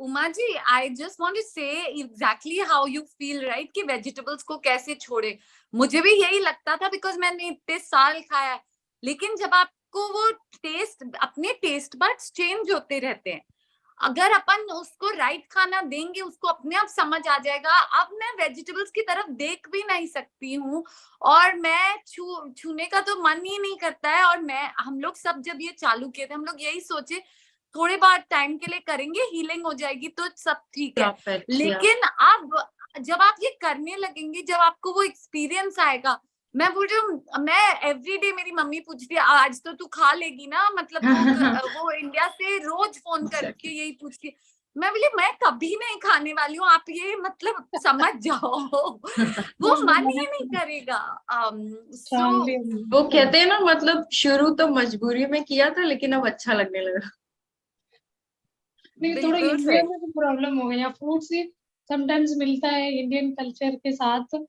Uma ji, I just want to say exactly how you feel, right? कि vegetables को कैसे छोड़े। मुझे भी यही लगता था, because मैंने इतने साल खाया है, लेकिन जब आपको वो टेस्ट, अपने टेस्ट बड्स चेंज होते रहते हैं, अगर अपन उसको राइट खाना देंगे, उसको अपने आप समझ आ जाएगा। अब मैं वेजिटेबल्स की तरफ देख भी नहीं सकती हूँ, और मैं छूने का तो मन ही नहीं करता है। और हम लोग सब जब ये चालू किए थे, हम लोग यही सोचे थोड़े बहुत टाइम के लिए करेंगे, हीलिंग हो जाएगी तो सब ठीक है। लेकिन अब जब आप ये करने लगेंगे, जब आपको वो एक्सपीरियंस आएगा, मैं बोल रही हूँ, मैं एवरीडे, मेरी मम्मी पूछती है आज तो तू खा लेगी ना, मतलब वो इंडिया से रोज फोन करके यही पूछती है। मैं बोली मैं कभी नहीं खाने वाली हूँ, आप ये मतलब समझ जाओ। वो मन ही नहीं करेगा। वो कहते हैं ना, मतलब शुरू तो मजबूरी में किया था, लेकिन अब अच्छा लगने लगा। नहीं, थोड़ा इंडिया में तो प्रॉब्लम हो गया, फ्रूट्स ही समटाइम्स मिलता है, इंडियन कल्चर के साथ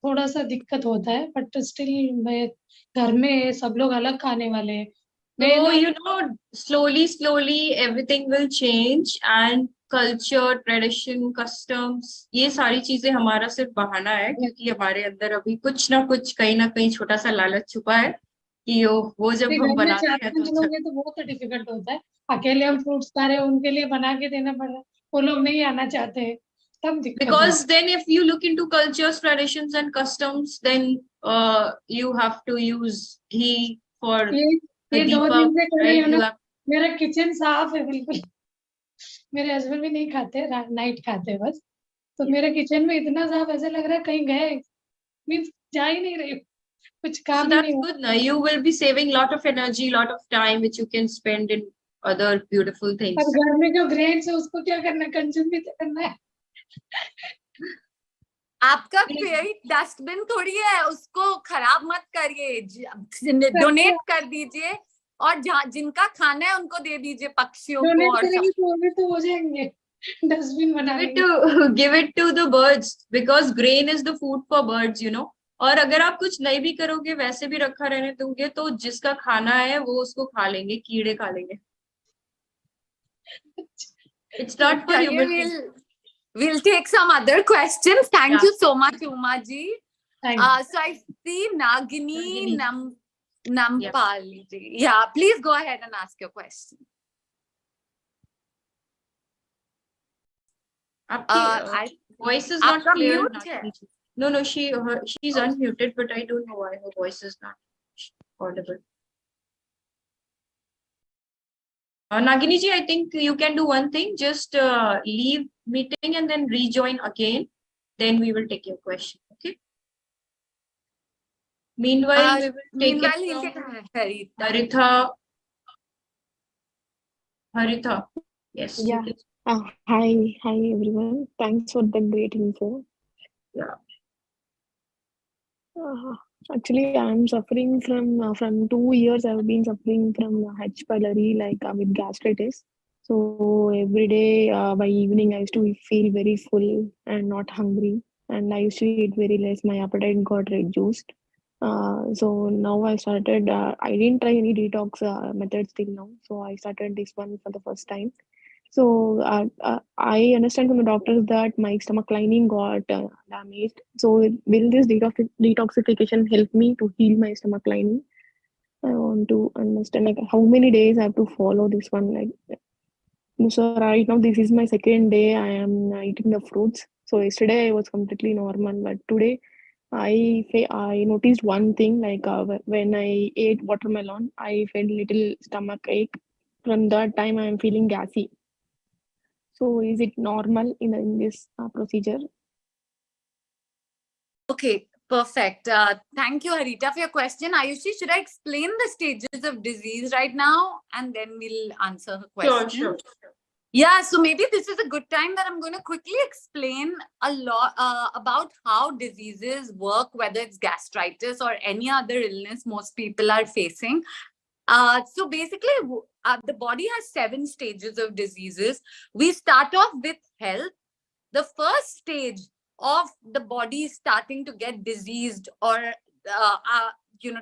थोड़ा सा दिक्कत होता है, बट स्टिल मैं घर में सब लोग अलग खाने वाले हैं। So, you know, slowly everything will change, and culture, tradition, customs, ये सारी चीजें हमारा सिर्फ बहाना है, क्योंकि हमारे अंदर अभी कुछ ना कुछ, कहीं ना कहीं छोटा सा लालच छुपा है कि वो जब हम बनाते हैं तो बहुत डिफिकल्ट होता है। अकेले हम फ्रूट्स खा रहे हैं, उनके लिए बना के देना पड़ रहा है, वो लोग नहीं आना चाहते हैं, तब दिक्कत। Because then if you look into cultures, traditions and customs, then you have to use ghee for ये 2 दिन से कर रही हूँ ना, मेरा किचन साफ है बिल्कुल। मेरे हस्बैंड भी नहीं खाते, नाइट खाते बस, तो मेरे किचन में इतना साफ, ऐसा लग रहा है कहीं गए, मींस जा ही नहीं रही, कुछ काम so that's good na, you will be saving lot of energy, lot of time which you can spend in other beautiful things. अब घर में जो ग्रेन्स है उसको क्या करना, कंज्यूम भी करना है। आपका पेट डस्टबिन थोड़ी है, उसको खराब मत करिए, डोनेट कर दीजिए, और जिनका खाना है उनको दे दीजिए, पक्षियों को। और तो हो जाएंगे, डस्टबिन बना give it to the birds, because grain is the food for birds, you know. और अगर आप कुछ नहीं भी करोगे, वैसे भी रखा रहने दोगे, तो जिसका खाना है वो उसको खा लेंगे, कीड़े खा लेंगे। It's not for human. We'll take some other questions. Thank you so much, Uma ji. So I see Nagini Nampali ji. Yeah, please go ahead and ask your question. Voice is not clear. No, she's unmuted, but I don't know why her voice is not audible. Nagini ji, I think you can do one thing. Just leave meeting and then rejoin again. Then we will take your question. Okay. Meanwhile, we will take it from Haritha. Yes. Yeah. Hi everyone. Thanks for the great info. Yeah. Actually, I'm suffering from 2 years. I've been suffering from H. pylori, like with gastritis. So every day by evening, I used to feel very full and not hungry, and I used to eat very less. My appetite got reduced. So now I started. I didn't try any detox methods till now. So I started this one for the first time. So I understand from the doctors that my stomach lining got damaged. So will this detoxification help me to heal my stomach lining? I want to understand like how many days I have to follow this one. Like, so right now this is my second day. I am eating the fruits. So yesterday I was completely normal, but today I noticed one thing. Like when I ate watermelon, I felt little stomach ache. From that time, I am feeling gassy. So is it normal in this procedure? Okay, perfect. Thank you, Harita, for your question. Ayushi, should I explain the stages of disease right now? And then we'll answer her question. Sure. Yeah, so maybe this is a good time that I'm going to quickly explain a lot about how diseases work, whether it's gastritis or any other illness most people are facing. So basically, the body has 7 stages of diseases. We start off with health. The first stage of the body starting to get diseased or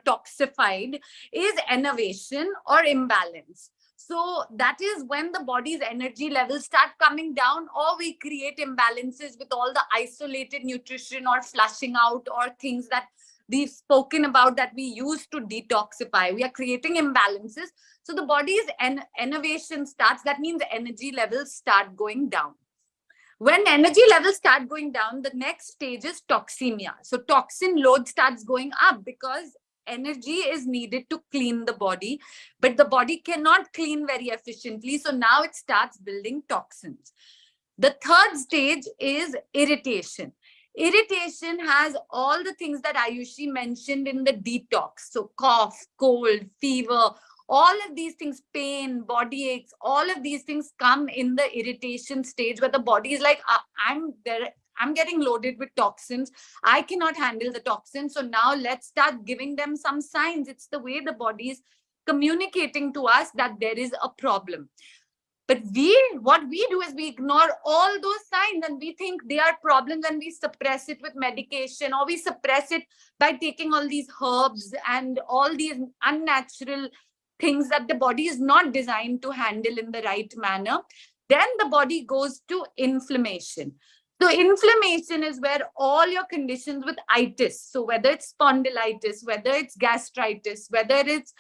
toxified is enervation or imbalance. So that is when the body's energy levels start coming down, or we create imbalances with all the isolated nutrition or flushing out or things that we've spoken about that we use to detoxify. We are creating imbalances. So the body's enervation starts. That means energy levels start going down. When energy levels start going down, the next stage is toxemia. So toxin load starts going up because energy is needed to clean the body, but the body cannot clean very efficiently. So now it starts building toxins. The third stage is irritation. Irritation has all the things that Ayushi mentioned in the detox. So cough, cold, fever, all of these things, pain, body aches, all of these things come in the irritation stage where the body is like, I'm getting loaded with toxins. I cannot handle the toxins. So now let's start giving them some signs. It's the way the body is communicating to us that there is a problem. But what we do is we ignore all those signs and we think they are problems and we suppress it with medication, or we suppress it by taking all these herbs and all these unnatural things that the body is not designed to handle in the right manner. Then the body goes to inflammation. So inflammation is where all your conditions with itis, so whether it's spondylitis, whether it's gastritis, whether it's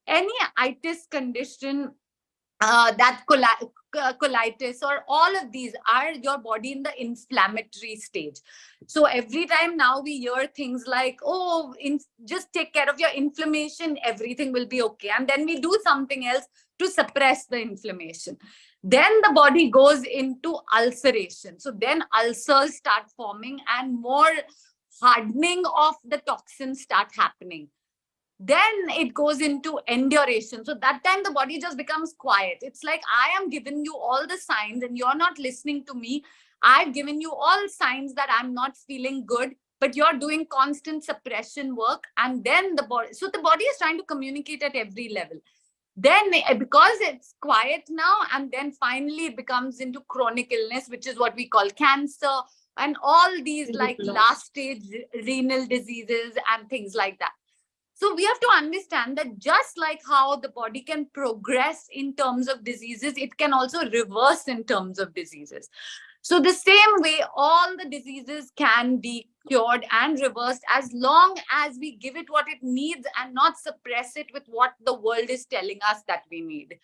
any itis condition, that colitis, or all of these are your body in the inflammatory stage. So every time now we hear things like, oh, just take care of your inflammation, everything will be okay. And then we do something else to suppress the inflammation. Then the body goes into ulceration. So then ulcers start forming and more hardening of the toxins start happening. Then it goes into enduration. So that time the body just becomes quiet. It's like, I am giving you all the signs and you're not listening to me. I've given you all signs that I'm not feeling good, but you're doing constant suppression work. And then the body is trying to communicate at every level. Then because it's quiet now, and then finally it becomes into chronic illness, which is what we call cancer and all these like last stage renal diseases and things like that. So we have to understand that just like how the body can progress in terms of diseases, it can also reverse in terms of diseases. So the same way, all the diseases can be cured and reversed as long as we give it what it needs and not suppress it with what the world is telling us that we need.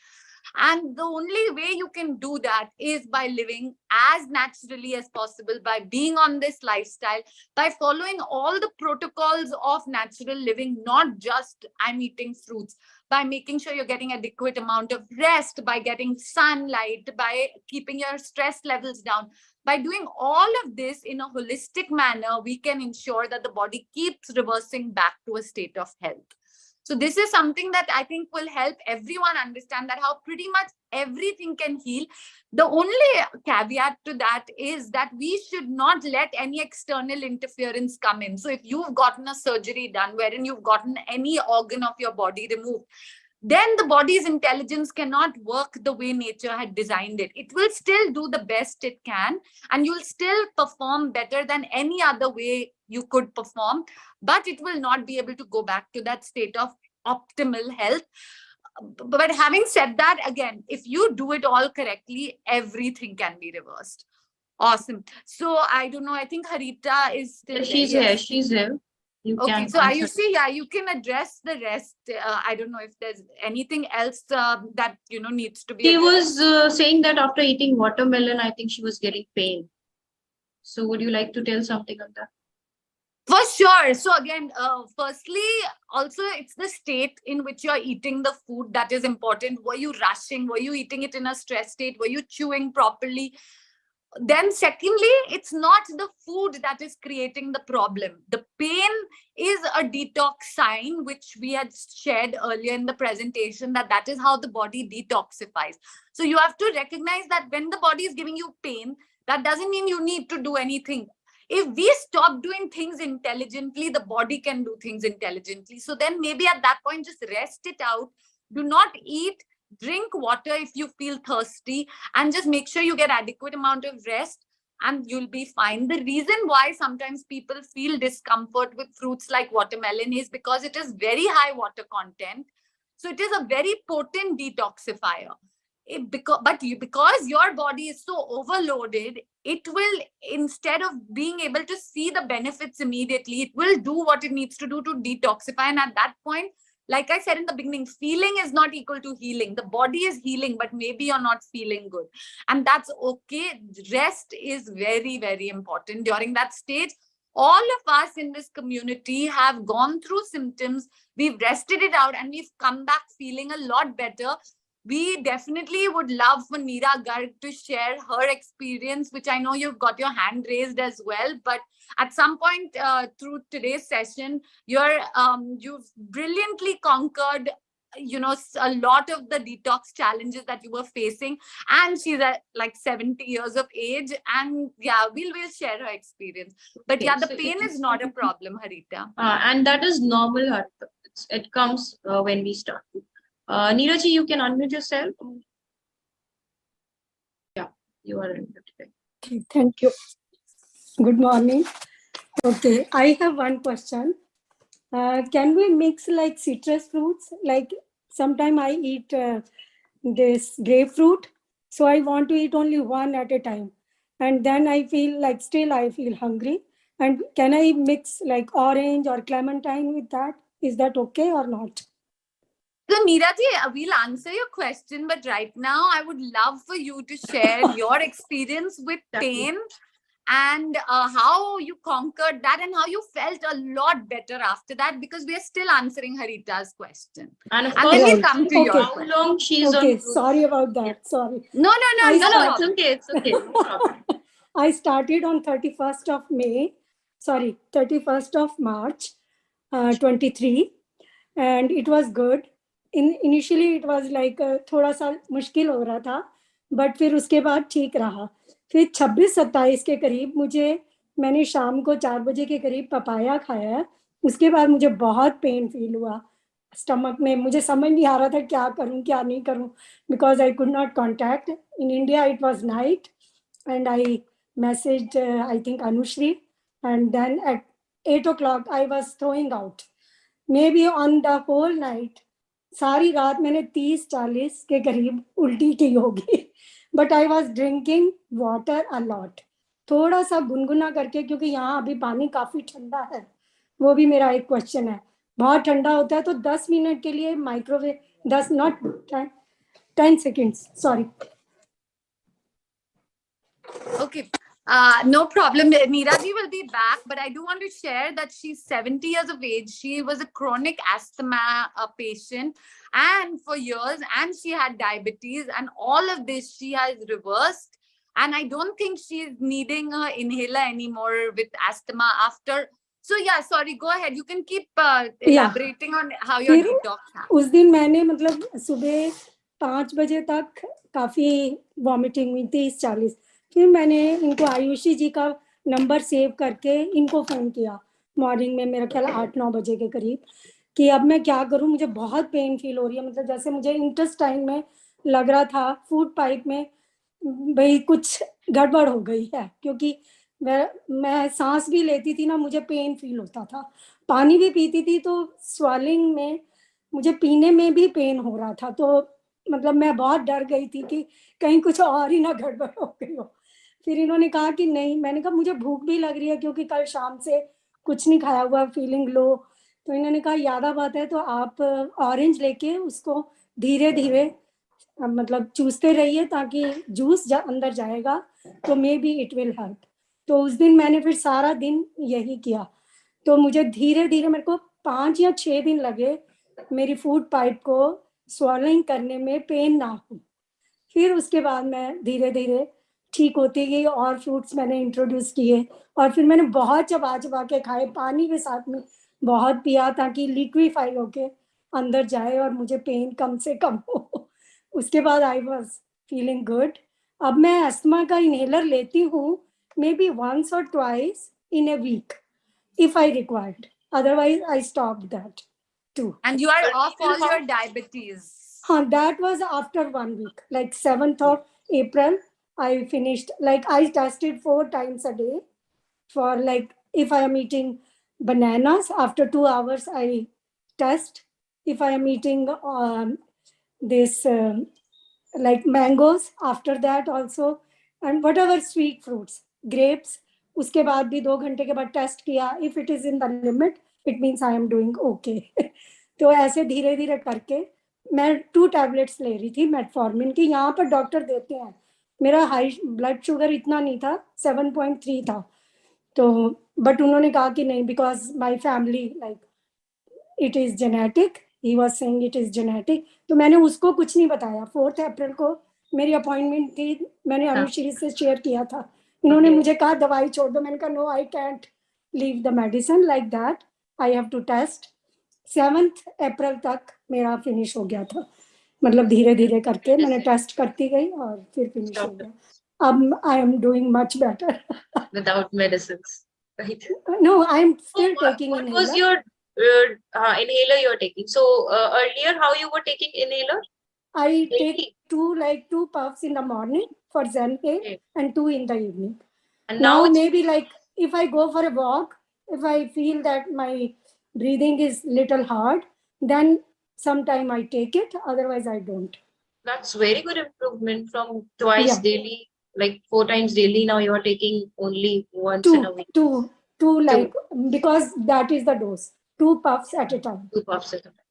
And the only way you can do that is by living as naturally as possible, by being on this lifestyle, by following all the protocols of natural living, not just I'm eating fruits, by making sure you're getting adequate amount of rest, by getting sunlight, by keeping your stress levels down. By doing all of this in a holistic manner, we can ensure that the body keeps reversing back to a state of health. So this is something that I think will help everyone understand that how pretty much everything can heal. The only caveat to that is that we should not let any external interference come in. So if you've gotten a surgery done wherein you've gotten any organ of your body removed, then the body's intelligence cannot work the way nature had designed it. It will still do the best it can, and you'll still perform better than any other way you could perform, but it will not be able to go back to that state of optimal health. But having said that, again, if you do it all correctly, everything can be reversed. Awesome. So I don't know, I think Harita is still She's there. here. Yes. She's here. You Okay, can so answer. Ayushi, yeah, you can address the rest. I don't know if there's anything else that needs to be She addressed. was saying that after eating watermelon, I think she was getting pain. So would you like to tell something on that? For sure. So again, firstly, also it's the state in which you're eating the food that is important. Were you rushing? Were you eating it in a stress state? Were you chewing properly? Then secondly, it's not the food that is creating the problem. The pain is a detox sign, which we had shared earlier in the presentation, that is how the body detoxifies. So you have to recognize that when the body is giving you pain, that doesn't mean you need to do anything. If we stop doing things intelligently, the body can do things intelligently. So then maybe at that point, just rest it out. Do not eat. Drink water if you feel thirsty, and just make sure you get adequate amount of rest, and you'll be fine. The reason why sometimes people feel discomfort with fruits like watermelon is because it is very high water content. So it is a very potent detoxifier. Because your body is so overloaded, it will, instead of being able to see the benefits immediately, it will do what it needs to do to detoxify. And at that point, like I said in the beginning, feeling is not equal to healing. The body is healing, but maybe you're not feeling good. And that's okay. Rest is very, very important during that stage. All of us in this community have gone through symptoms. We've rested it out and we've come back feeling a lot better. We definitely would love for Meera Garg to share her experience, which I know you've got your hand raised as well. But at some point through today's session, you've brilliantly conquered a lot of the detox challenges that you were facing, and she's at like 70 years of age, and yeah, we'll share her experience. But yeah, the pain is not a problem, Harita. And that is normal, Harita. It comes when we start. Neeraj, you can unmute yourself. Yeah, you are unmuted. Okay, thank you. Good morning. Okay, I have one question. Can we mix like citrus fruits? Like sometime I eat this grapefruit, so I want to eat only one at a time, and then I feel like still I feel hungry. And can I mix like orange or clementine with that? Is that okay or not? So Neeraji, we'll answer your question, but right now I would love for you to share your experience with pain and how you conquered that and how you felt a lot better after that, because we are still answering Harita's question. And of And course, then we'll come to your how long she's Okay, on. sorry about that. Sorry. No, It's okay. It's okay. No problem. I started on 31st of May, sorry, 31st of March, 23, and it was good. Initially it was like थोड़ा सा मुश्किल हो रहा था, but फिर उसके बाद ठीक रहा. फिर 26-27 के करीब मैंने शाम को 4 बजे के करीब पपाया खाया. उसके बाद मुझे बहुत पेन फील हुआ स्टमक में. मुझे समझ नहीं आ रहा था क्या करूं क्या नहीं करूं, because I could not contact. In India it was night and I messaged I think Anushri, and then at 8 o'clock I was throwing out. Maybe on the whole night, सारी रात मैंने 30-40 के करीब उल्टी की होगी. But I was drinking water a lot, थोड़ा सा गुनगुना करके, क्योंकि यहाँ अभी पानी काफी ठंडा है. वो भी मेरा एक क्वेश्चन है. बहुत ठंडा होता है तो 10 मिनट के लिए microwave, 10 not 10 seconds, sorry. Okay. No problem. Neeraji will be back, but I do want to share that she's 70 years of age. She was a chronic asthma patient and for years, and she had diabetes, and all of this she has reversed. And I don't think she's needing an inhaler anymore with asthma after. So yeah, sorry, go ahead. You can keep elaborating on how your detox happened. उस दिन मैंने मतलब सुबह 5 बजे तक काफी vomiting हुई 30-40. फिर मैंने इनको आयुषी जी का नंबर सेव करके इनको फोन किया मॉर्निंग में, मेरा ख्याल 8-9 बजे के करीब, कि अब मैं क्या करूं, मुझे बहुत पेन फील हो रही है. मतलब जैसे मुझे इंटेस्टाइन में लग रहा था, फूड पाइप में भाई कुछ गड़बड़ हो गई है, क्योंकि मैं सांस भी लेती थी ना, मुझे पेन फील होता था. पानी भी पीती थी तो स्वेलिंग में मुझे पीने में भी पेन हो रहा था, तो मतलब मैं बहुत डर गई थी कि कहीं कुछ और ही ना गड़बड़ हो गई हो। फिर इन्होंने कहा कि नहीं, मैंने कहा मुझे भूख भी लग रही है क्योंकि कल शाम से कुछ नहीं खाया हुआ, फीलिंग लो। तो इन्होंने कहा यादा बात है, तो आप ऑरेंज लेके उसको धीरे धीरे मतलब चूसते रहिए ताकि जूस अंदर जाएगा, तो may be it will help. तो उस दिन मैंने फिर सारा दिन यही किया, तो मुझे धीरे धीरे, मेरे को 5 या 6 दिन लगे मेरी फूड पाइप को स्वॉलोइंग करने में पेन ना हो। फिर उसके बाद मैं धीरे धीरे ठीक होती गई और फ्रूट्स मैंने इंट्रोड्यूस किए, और फिर मैंने बहुत चबा चबा के खाए, पानी के साथ में बहुत पिया ताकि लिक्विफाई होके अंदर जाए और मुझे पेन कम से कम हो। उसके बाद आई वॉज फीलिंग गुड। अब मैं अस्थमा का इनहेलर लेती हूँ, may be once or twice in a week if I required. Otherwise, I stopped that too. And you are off all your diabetes. That was after 1 week, like 7th of April. I finished, like I tested 4 times a day for, like, if I am eating bananas, after 2 hours I test. If I am eating this like mangoes, after that also, and whatever sweet fruits, grapes, उसके बाद भी 2 घंटे के बाद test किया. If it is in the limit it means I am doing okay. तो ऐसे धीरे धीरे करके मैं 2 टैबलेट्स ले रही थी मेटफॉर्मिन की. यहाँ पर डॉक्टर देते हैं. मेरा हाई ब्लड शुगर इतना नहीं था, 7.3 था. तो बट उन्होंने कहा कि नहीं, because my family like it is genetic, he was saying it is genetic. तो मैंने उसको कुछ नहीं बताया. 4 अप्रैल को मेरी अपॉइंटमेंट थी, मैंने अनुश्री से शेयर किया था. इन्होंने मुझे कहा दवाई छोड़ दो. मैंने कहा no, I can't leave the medicine like that, I have to test. 7 अप्रैल तक मेरा फिनिश हो गया था. मतलब धीरे धीरे करके मैंने टेस्ट करती गई और फिर फिनिश हो गया. अब I am doing much better without medicines, right? No, I am still taking What inhaler. was your inhaler you're taking? So earlier, how you were taking inhaler? I Daily? take 2 puffs in the morning for Zen pain, Okay. and 2 in the evening. And Now it's maybe like if I go for a walk, if I feel that my breathing is little hard, then sometime I take it, otherwise I don't. that's very good improvement from twice Yeah. daily, like 4 times daily. Now you are taking only once in a week. Two, like, because that is the dose. 2 puffs at a time. 2 puffs at a time.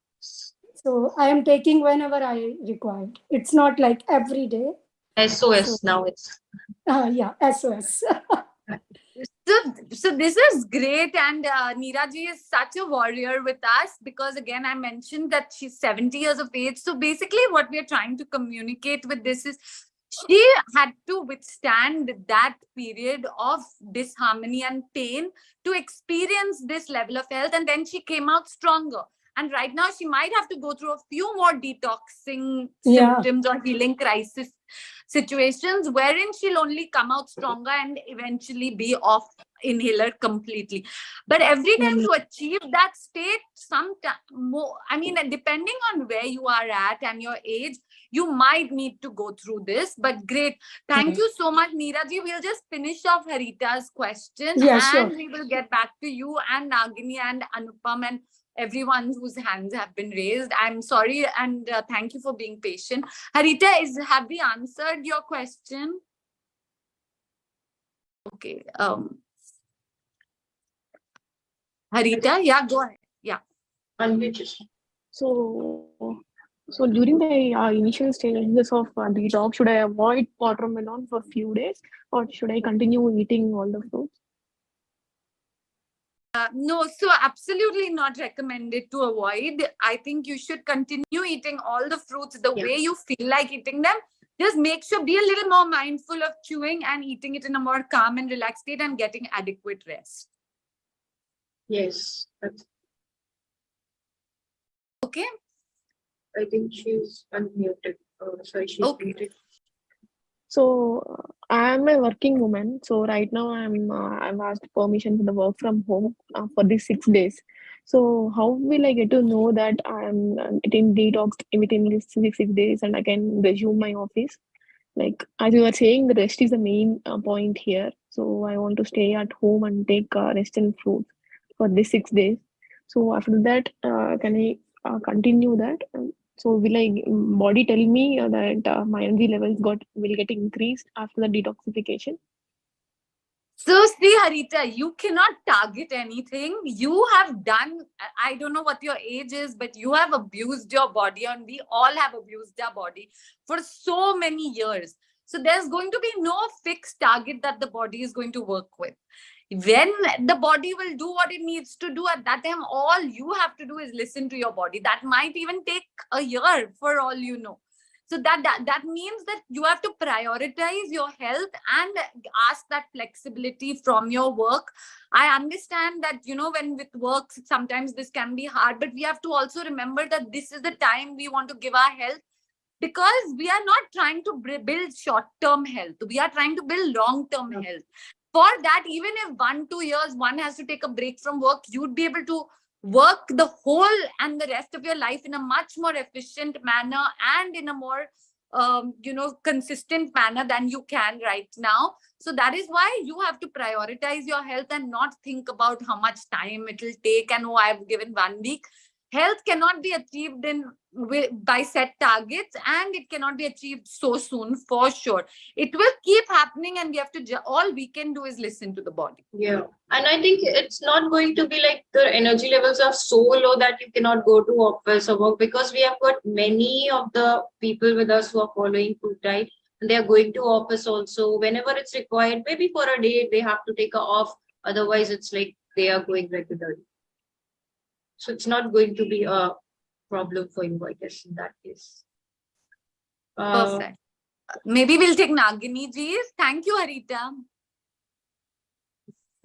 So I am taking whenever I require. It's not like every day. SOS So, now it's. Yeah, SOS. So this is great, and Neeraji is such a warrior with us, because again I mentioned that she's 70 years of age. So basically what we are trying to communicate with this is she had to withstand that period of disharmony and pain to experience this level of health, and then she came out stronger. And right now she might have to go through a few more detoxing symptoms or healing crisis situations, wherein she'll only come out stronger and eventually be off inhaler completely. But every time to achieve that state, more, I mean, depending on where you are at and your age, you might need to go through this. But great, thank you so much, Neeraji. We'll just finish off Harita's question, and we will get back to you and Nagini and Anupam and everyone whose hands have been raised. I'm sorry, and thank you for being patient. Harita, have we answered your question? Okay. Harita, yeah, go ahead. Yeah. So during the initial stages of detox, should I avoid watermelon for a few days, or should I continue eating all the fruits? No, so absolutely not recommended to avoid. I think you should continue eating all the fruits the way you feel like eating them. Just make sure, be a little more mindful of chewing and eating it in a more calm and relaxed state, and getting adequate rest. Yes. Okay. I think she's unmuted. Sorry, she's muted. So I'm a working woman. So right now I'm asked permission for the work from home for these 6 days. So how will I get to know that I'm getting detoxed within these 6 days and I can resume my office? Like as you were saying, the rest is the main point here. So I want to stay at home and take rest and fruit for these 6 days. So after that, can I continue that. So will body tell me that my energy levels will get increased after the detoxification? So see, Harita, you cannot target anything. You have done, I don't know what your age is, but you have abused your body, and we all have abused our body for so many years. So there's going to be no fixed target that the body is going to work with. When the body will do what it needs to do at that time, all you have to do is listen to your body. That might even take a year for all you know. So that means that you have to prioritize your health and ask that flexibility from your work. I understand that, when with work, sometimes this can be hard, but we have to also remember that this is the time we want to give our health, because we are not trying to build short-term health. We are trying to build long-term health. For that, even if 1-2 years, one has to take a break from work, you'd be able to work the whole and the rest of your life in a much more efficient manner and in a more consistent manner than you can right now. So that is why you have to prioritize your health and not think about how much time it will take and I've given 1 week. Health cannot be achieved by set targets, and it cannot be achieved so soon, for sure. It will keep happening, and we have to all we can do is listen to the body. Yeah, and I think it's not going to be like the energy levels are so low that you cannot go to office or work, because we have got many of the people with us who are following food diet, and they are going to office also whenever it's required. Maybe for a day they have to take a off, otherwise it's like they are going regularly. So it's not going to be a problem for you, I guess, in that case. Perfect. Maybe we'll take Nagini ji's. Thank you, Harita.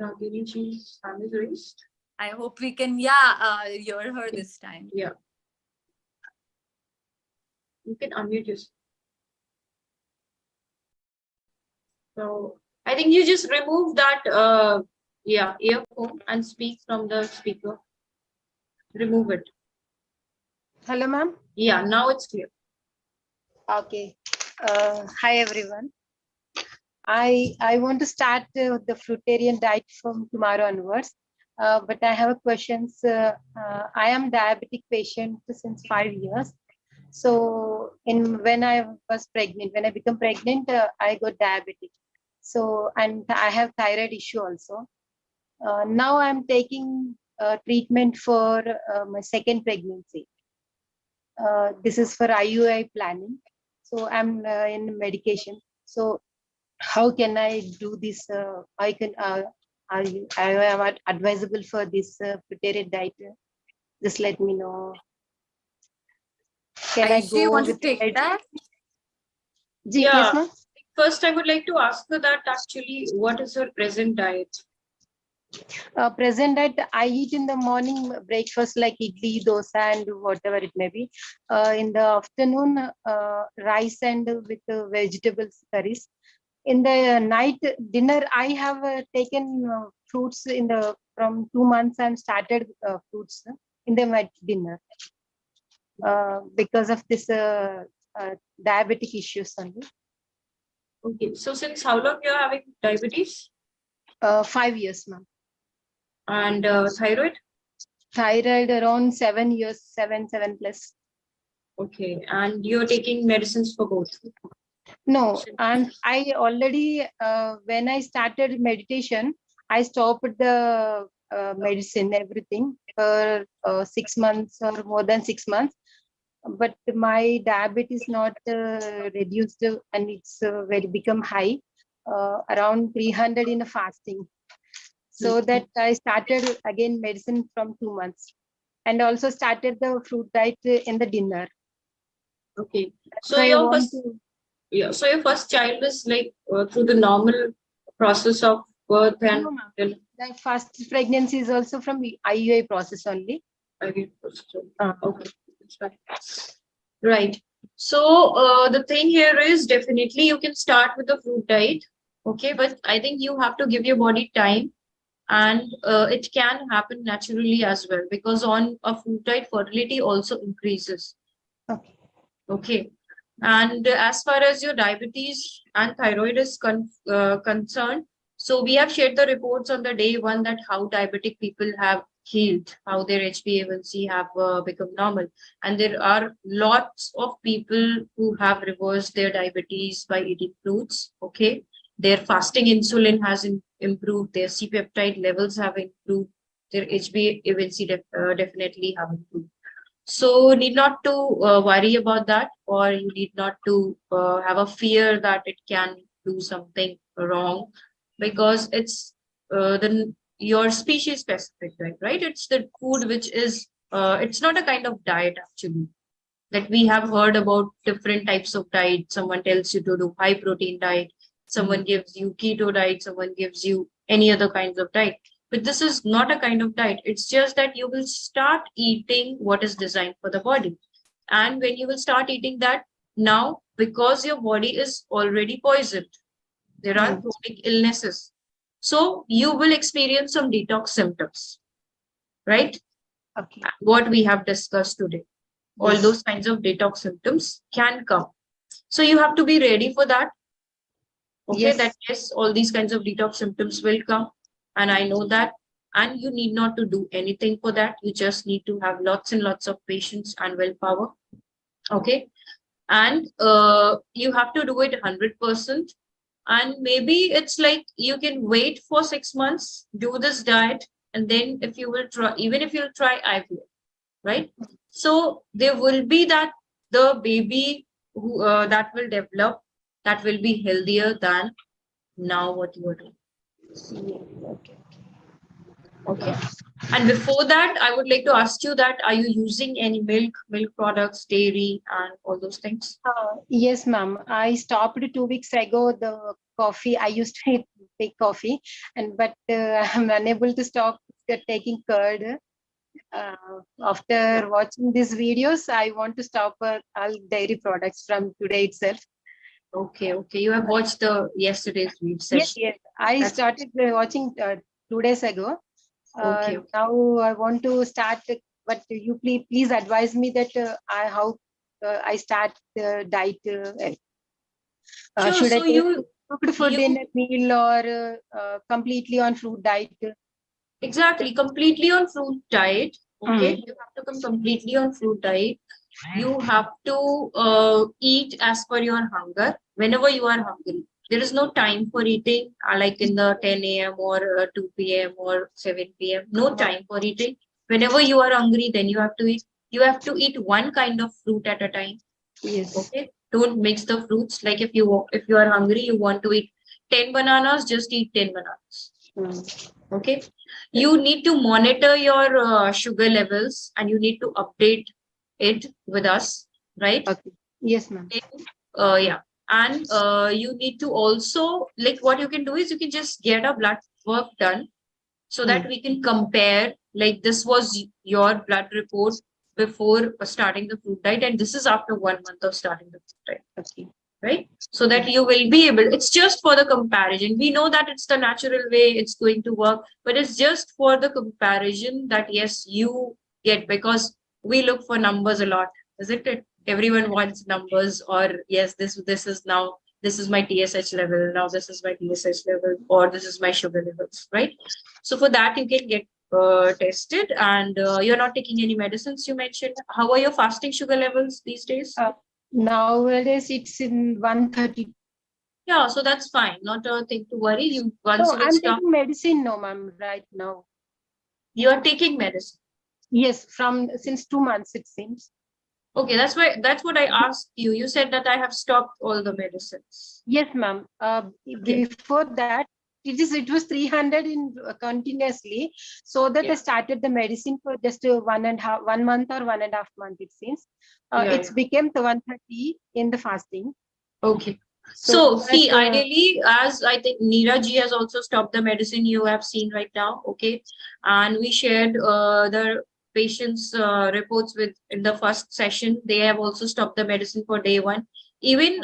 Nagini ji's hand is raised. I hope we can, hear her this time. Yeah. You can unmute yourself. So I think you just remove that earphone and speak from the speaker. Remove it. Hello, ma'am. Yeah, now it's clear. Okay. Hi, everyone. I want to start the fruitarian diet from tomorrow onwards. But I have a questions. I am diabetic patient since 5 years. So when I became pregnant, I got diabetic. So, and I have thyroid issue also. Now I'm taking treatment for my second pregnancy. This is for IUI planning. So I'm in medication. So how can I do this? I am advisable for this fruitarian diet. Just let me know. Can I go? You want to take that? Yeah. Yes, First, I would like to ask her that actually, what is her present diet? Present diet, I eat in the morning breakfast like idli, dosa, and whatever it may be. In the afternoon, rice and with vegetables curries. In the night dinner, I have taken fruits from 2 months and started fruits in the night dinner because of this diabetic issues only. Okay, so since how long you are having diabetes? 5 years, ma'am. And thyroid? Thyroid around 7 years, 7 plus. Okay, and you're taking medicines for both? No, and I already, when I started meditation, I stopped the medicine, everything for 6 months or more than 6 months. But my diabetes not reduced, and it's become high, around 300 in a fasting. So that I started again medicine from 2 months, and also started the fruit diet in the dinner. Okay, so your first child is like through the normal process of birth and the first pregnancy is also from the IUI process only. Okay, that's fine. Right. So the thing here is definitely you can start with the fruit diet. Okay, but I think you have to give your body time, and it can happen naturally as well, because on a fruit diet, fertility also increases. Okay. Okay. And as far as your diabetes and thyroid is concerned, so we have shared the reports on the day 1 that how diabetic people have healed, how their HbA1c have become normal. And there are lots of people who have reversed their diabetes by eating fruits. Okay, their fasting insulin has improved, their C-peptide levels have improved, their HbA1c definitely have improved. So need not to worry about that, or you need not to have a fear that it can do something wrong, because it's your species specific, right? It's the food which is, it's not a kind of diet actually. Like we have heard about different types of diet. Someone tells you to do high protein diet, someone gives you keto diet, someone gives you any other kinds of diet. But this is not a kind of diet. It's just that you will start eating what is designed for the body. And when you will start eating that now, because your body is already poisoned, there are chronic illnesses. So you will experience some detox symptoms, right? Okay. What we have discussed today. All Yes. those kinds of detox symptoms can come. So you have to be ready for that. Okay, Yes. that yes, all these kinds of detox symptoms will come. And I know that. And you need not to do anything for that. You just need to have lots and lots of patience and willpower. Okay. And you have to do it 100%. And maybe it's like you can wait for 6 months, do this diet, and then if you will try, even if you'll try IVF, right? So there will be that the baby who that will develop, that will be healthier than now what you are doing. Okay. Okay. And before that, I would like to ask you that, are you using any milk products, dairy, and all those things? Yes, ma'am. I stopped 2 weeks ago the coffee. I used to take coffee, but I'm unable to stop taking curd. After watching these videos, I want to stop all dairy products from today itself. Okay. You have watched the yesterday's read Yes, session. yes. I started watching 2 days ago. Okay. Now I want to start, but you please advise me that how I start the diet. Sure, Should I so take cooked food you- in a meal or completely on fruit diet? Exactly, completely on fruit diet. Okay, you have to come completely on fruit diet. You have to eat as per your hunger whenever you are hungry. There is no time for eating like in the 10 a.m. or 2 p.m. or 7 p.m. No time for eating. Whenever you are hungry, then you have to eat. You have to eat one kind of fruit at a time. Yes. Okay, don't mix the fruits. Like if you are hungry, you want to eat 10 bananas, just eat 10 bananas. Okay, you need to monitor your sugar levels, and you need to update it with us, right? Okay. Yes, ma'am. Yeah, and you need to also, like, what you can do is you can just get a blood work done, so that we can compare, like, this was your blood report before starting the fruit diet, and this is after 1 month of starting the fruit diet. Okay. Right? So that you will be able, it's just for the comparison. We know that it's the natural way it's going to work, but it's just for the comparison that yes, you get, because we look for numbers a lot, isn't it? Everyone wants numbers, or yes, this is now, this is my TSH level, now this is my TSH level, or this is my sugar levels, right? So for that, you can get tested, and you're not taking any medicines, you mentioned. How are your fasting sugar levels these days? Nowadays it's in 130. Yeah, so that's fine. Not a thing to worry. You once No, you will I'm stop, taking medicine now, ma'am, right now. you are taking medicine. Yes, since 2 months it seems. Okay, that's what I asked you. You said that I have stopped all the medicines. Yes, ma'am. Before that, it was 300 in continuously. So that I started the medicine for just 1 month or 1.5 months, it seems. It's became the 130 in the fasting. Okay. So see, ideally, as I think Neera ji has also stopped the medicine you have seen right now. Okay. And we shared the patients' reports with in the first session. They have also stopped the medicine for day 1. Even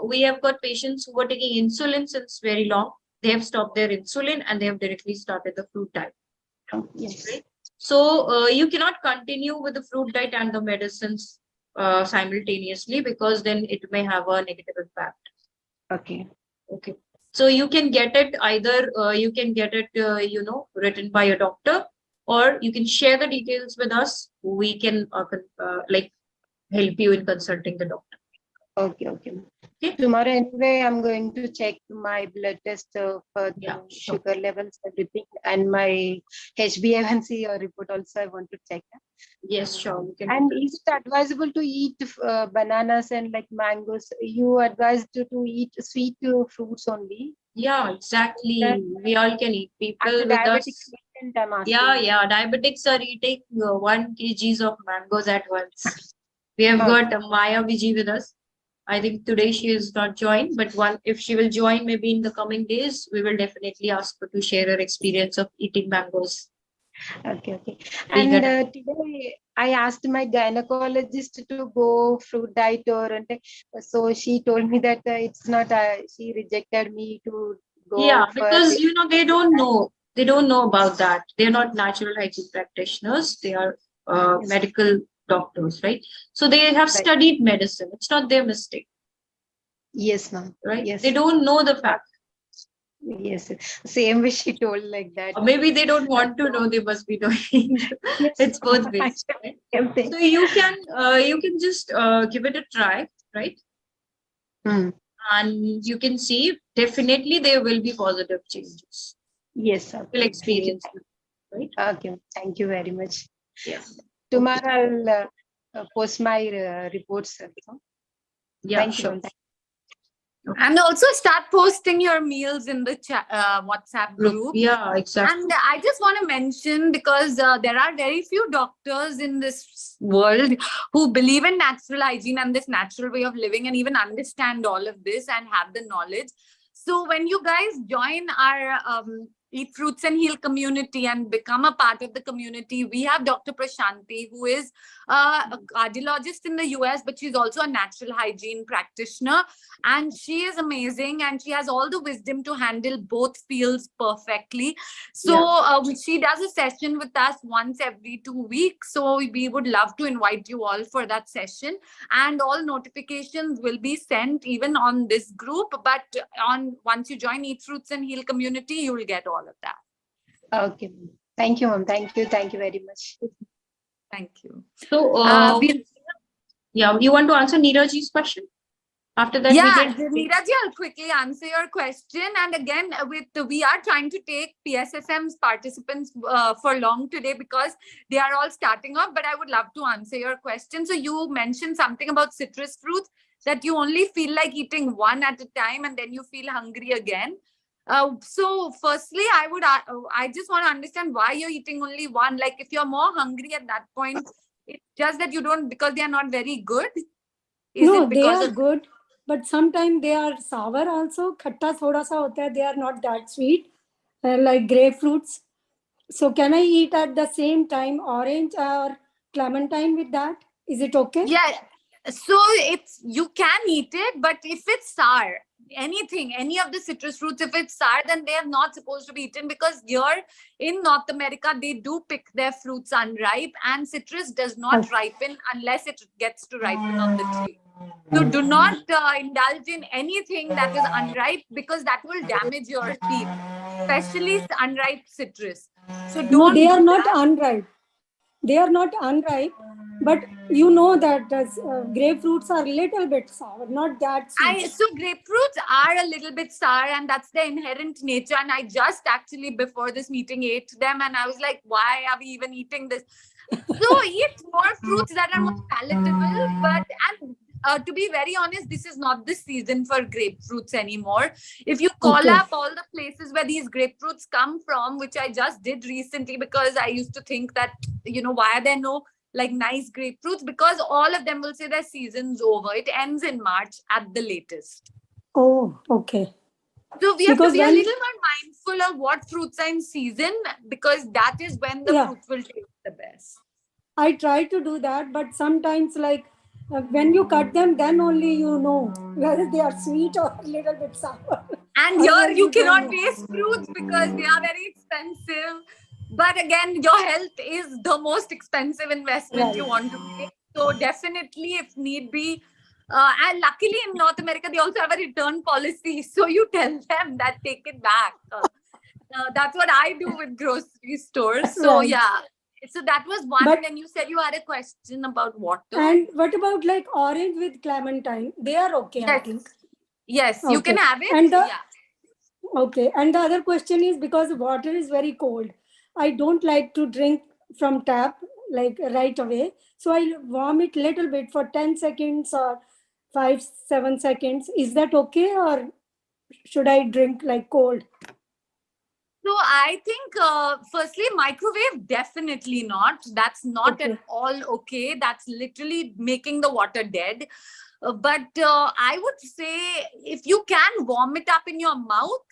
we have got patients who were taking insulin since very long. They have stopped their insulin and they have directly started the fruit diet. Yes. Right? So you cannot continue with the fruit diet and the medicines simultaneously, because then it may have a negative impact. Okay. Okay. So you can get it either, you can get it, written by a doctor, or you can share the details with us. We can help you in consulting the doctor. Okay. Tomorrow anyway, I'm going to check my blood test for the sugar levels, everything, and my HbA1c report also. I want to check. Yes, sure. And is it advisable to eat bananas and like mangoes? You advised to eat sweet fruits only? Yeah, exactly. We all can eat. People with diabetic us. patient, I'm asking. Yeah. Diabetics are eating 1 kg of mangoes at once. We have got Maya Viji with us. I think today she is not joined, but if she will join maybe in the coming days, we will definitely ask her to share her experience of eating mangoes. Okay. And today I asked my gynecologist to go fruit diet so she told me that it's not, she rejected me to go. Yeah, because they don't know. They don't know about that. They're not natural hygiene practitioners. They are medical doctors, right? So they have studied medicine. It's not their mistake. Yes, ma'am. Right? Yes. They don't know the fact. Yes. Same way she told like that. Or maybe they don't want to know. They must be doing. Yes. It's both ways. Right? So you can just give it a try, right? And you can see definitely there will be positive changes. Yes, sir. Will experience it, right? Okay. Thank you very much. Yes. Tomorrow I'll post my reports. Yeah, thank sure. you. And also start posting your meals in the WhatsApp group. Yeah, exactly. And I just want to mention, because there are very few doctors in this world who believe in natural hygiene and this natural way of living and even understand all of this and have the knowledge. So when you guys join our Eat Fruits and Heal community and become a part of the community, we have Dr. Prashanti, who is a cardiologist in the US, but she's also a natural hygiene practitioner. And she is amazing, and she has all the wisdom to handle both fields perfectly. So she does a session with us once every 2 weeks. So we would love to invite you all for that session. And all notifications will be sent even on this group. But once you join Eat Fruits and Heal community, you will get all of that. Okay. Thank you, ma'am. Thank you very much. Thank you. So, you want to answer Neeraj's question? After that, Neeraj, I'll quickly answer your question. And again, we are trying to take PSSM's participants for long today because they are all starting off. But I would love to answer your question. So you mentioned something about citrus fruits, that you only feel like eating one at a time and then you feel hungry again. So firstly, I just want to understand why you're eating only one. Like if you're more hungry at that point, it's just that you don't, because they are not very good. No, they are good, but sometimes they are sour also. Khatta thoda sa hota hai. They are not that sweet, like grapefruits. So can I eat at the same time orange or clementine with that? Is it okay? Yeah. So you can eat it, but if it's sour, any of the citrus fruits, if it's sour, then they are not supposed to be eaten, because here in North America, they do pick their fruits unripe, and citrus does not ripen unless it gets to ripen on the tree. So do not indulge in anything that is unripe, because that will damage your teeth, especially unripe citrus. So don't. No, they are not unripe. They are not unripe, but you know that grapefruits are a little bit sour, not that sweet. So grapefruits are a little bit sour, and that's their inherent nature. And I just actually before this meeting ate them, and I was like, why are we even eating this? So eat more fruits that are more palatable. And to be very honest, this is not the season for grapefruits anymore. If you call up all the places where these grapefruits come from, which I just did recently, because I used to think that, why are there no like nice grapefruits? Because all of them will say their season's over. It ends in March at the latest. Oh, okay. So we have to be a little more mindful of what fruits are in season, because that is when the fruits will taste the best. I try to do that, but sometimes like when you cut them, then only you know whether they are sweet or a little bit sour. And here you cannot waste fruits because they are very expensive. But again, your health is the most expensive investment you want to make. So definitely, if need be, and luckily in North America, they also have a return policy. So you tell them that take it back. That's what I do with grocery stores. So Right. yeah. So that was one. But- Then you said you had a question about water. And what about like orange with clementine? They are okay, I Yes. think. Yes, you can Okay. have it. And the- yeah. Okay. And the other question is, because water is very cold, I don't like to drink from tap like right away. So I warm it little bit for 10 seconds or 5-7 seconds. Is that okay, or should I drink like cold? So I think, firstly, microwave, definitely not. That's not Okay. at all okay. That's literally making the water dead. But I would say, if you can warm it up in your mouth,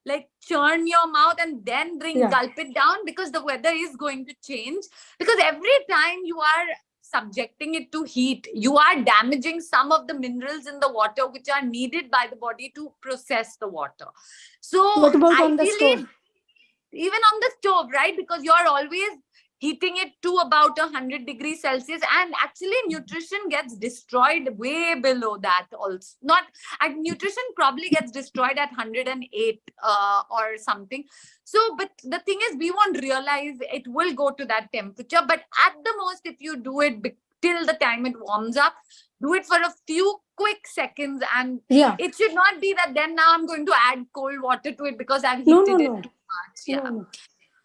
like churn your mouth and then drink, Yeah. gulp it down, because the weather is going to change. Because every time you are subjecting it to heat, you are damaging some of the minerals in the water which are needed by the body to process the water. So What about on the ideally, stove? even on the stove, right? Because you're always heating it to about 100 degrees Celsius, and actually nutrition gets destroyed way below that also. Not, and nutrition probably gets destroyed at 108 or something. So, but the thing is, we won't realize it will go to that temperature. But at the most, if you do it till the time it warms up, do it for a few quick seconds, and Yeah. it should not be that then now I'm going to add cold water to it because I've No, heated no, it no. too much. Yeah. No.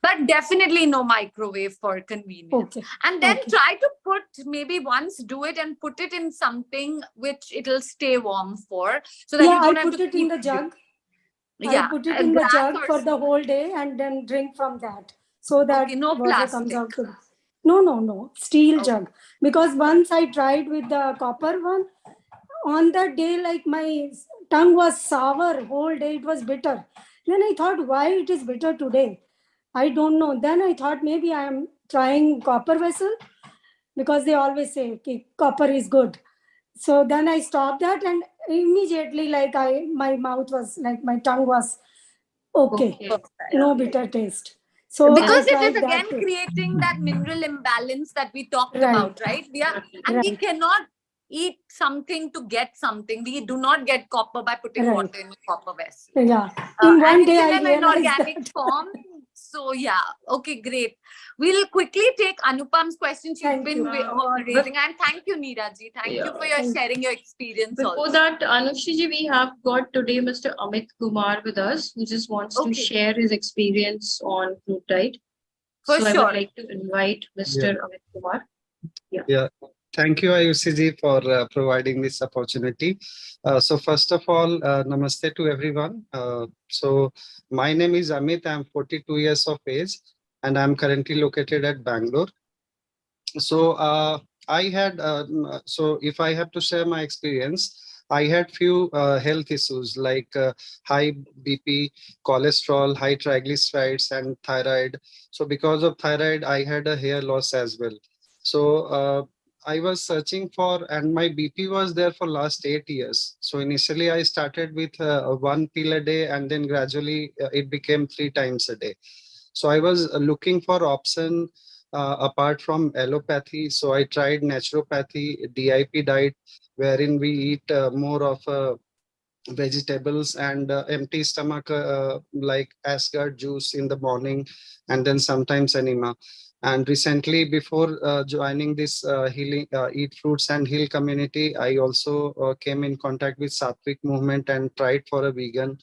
But definitely no microwave for convenience. Okay. And then Okay. try to put, maybe once do it and put it in something which it'll stay warm for, so that Yeah, you don't I have put to it in keep the jug. Yeah, I put it a in the glass jug or for the whole day and then drink from that, so that Okay, no water comes plastic. out good. No. Steel Okay. jug. Because once I tried with the copper one, on that day, like my tongue was sour whole day. It was bitter. Then I thought, why it is bitter today? I don't know. Then I thought maybe I am trying copper vessel, because they always say okay, copper is good. So then I stopped that, and immediately my mouth was like, my tongue was okay, no bitter taste. So Because I it is tried again that too. creating that mineral imbalance that we talked Right. about, right? We Right. cannot eat something to get something. We do not get copper by putting Right. water in a copper vessel. Yeah. In one And day it's I in an realized inorganic that. form. So yeah, okay, great. We'll quickly take Anupam's question. She's Thank been you. raising, and thank you, Neeraji. Thank you for your Thank you. sharing your experience. Before also. that, Anushiji, we have got today Mr. Amit Kumar with us, who just wants to Okay. share his experience on fruit diet. For so I sure. would like to invite Mr. Amit Kumar. Yeah. Thank you, Ayushi, for providing this opportunity. So first of all, namaste to everyone. So my name is Amit. I'm 42 years of age, and I'm currently located at Bangalore. So I had, so if I have to share my experience, I had few health issues like high BP, cholesterol, high triglycerides, and thyroid. So because of thyroid, I had a hair loss as well. So I was searching for, and my BP was there for last 8 years. So initially I started with one pill a day, and then gradually it became 3 times a day. So I was looking for option apart from allopathy. So I tried naturopathy, DIP diet, wherein we eat more of vegetables and empty stomach, like asgard juice in the morning, and then sometimes enema. And recently, before joining this healing eat fruits and heal community, I also came in contact with sattvic movement and tried for a vegan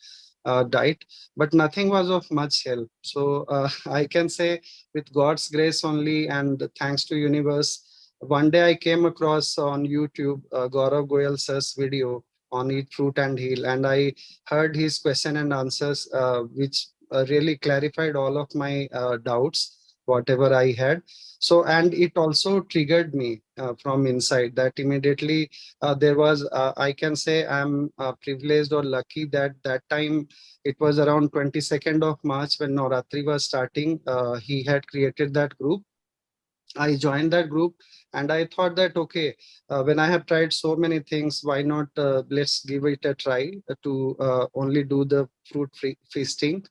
diet, but nothing was of much help. So I can say with God's grace only, and thanks to universe, one day I came across on YouTube Gaurav Goyal sir's video on eat fruit and heal, and I heard his question and answers, which really clarified all of my doubts, whatever I had. So, and it also triggered me from inside, that immediately there was, I can say I'm privileged or lucky that that time it was around 22nd of March when Navratri was starting. He had created that group. I joined that group, and I thought that, okay, when I have tried so many things, why not let's give it a try to only do the fruit feasting.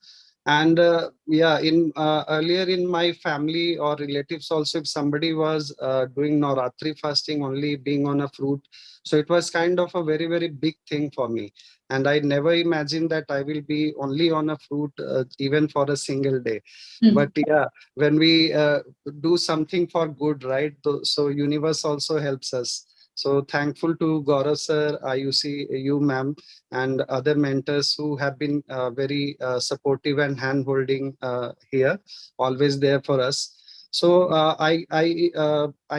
And yeah, in earlier in my family or relatives also, if somebody was doing Navratri fasting, only being on a fruit, so it was kind of a very, very big thing for me. And I never imagined that I will be only on a fruit even for a single day. But yeah, when we do something for good, right? So universe also helps us. So thankful to Gaurav sir, Ayushi, you ma'am, and other mentors who have been very supportive and hand-holding here, always there for us. So I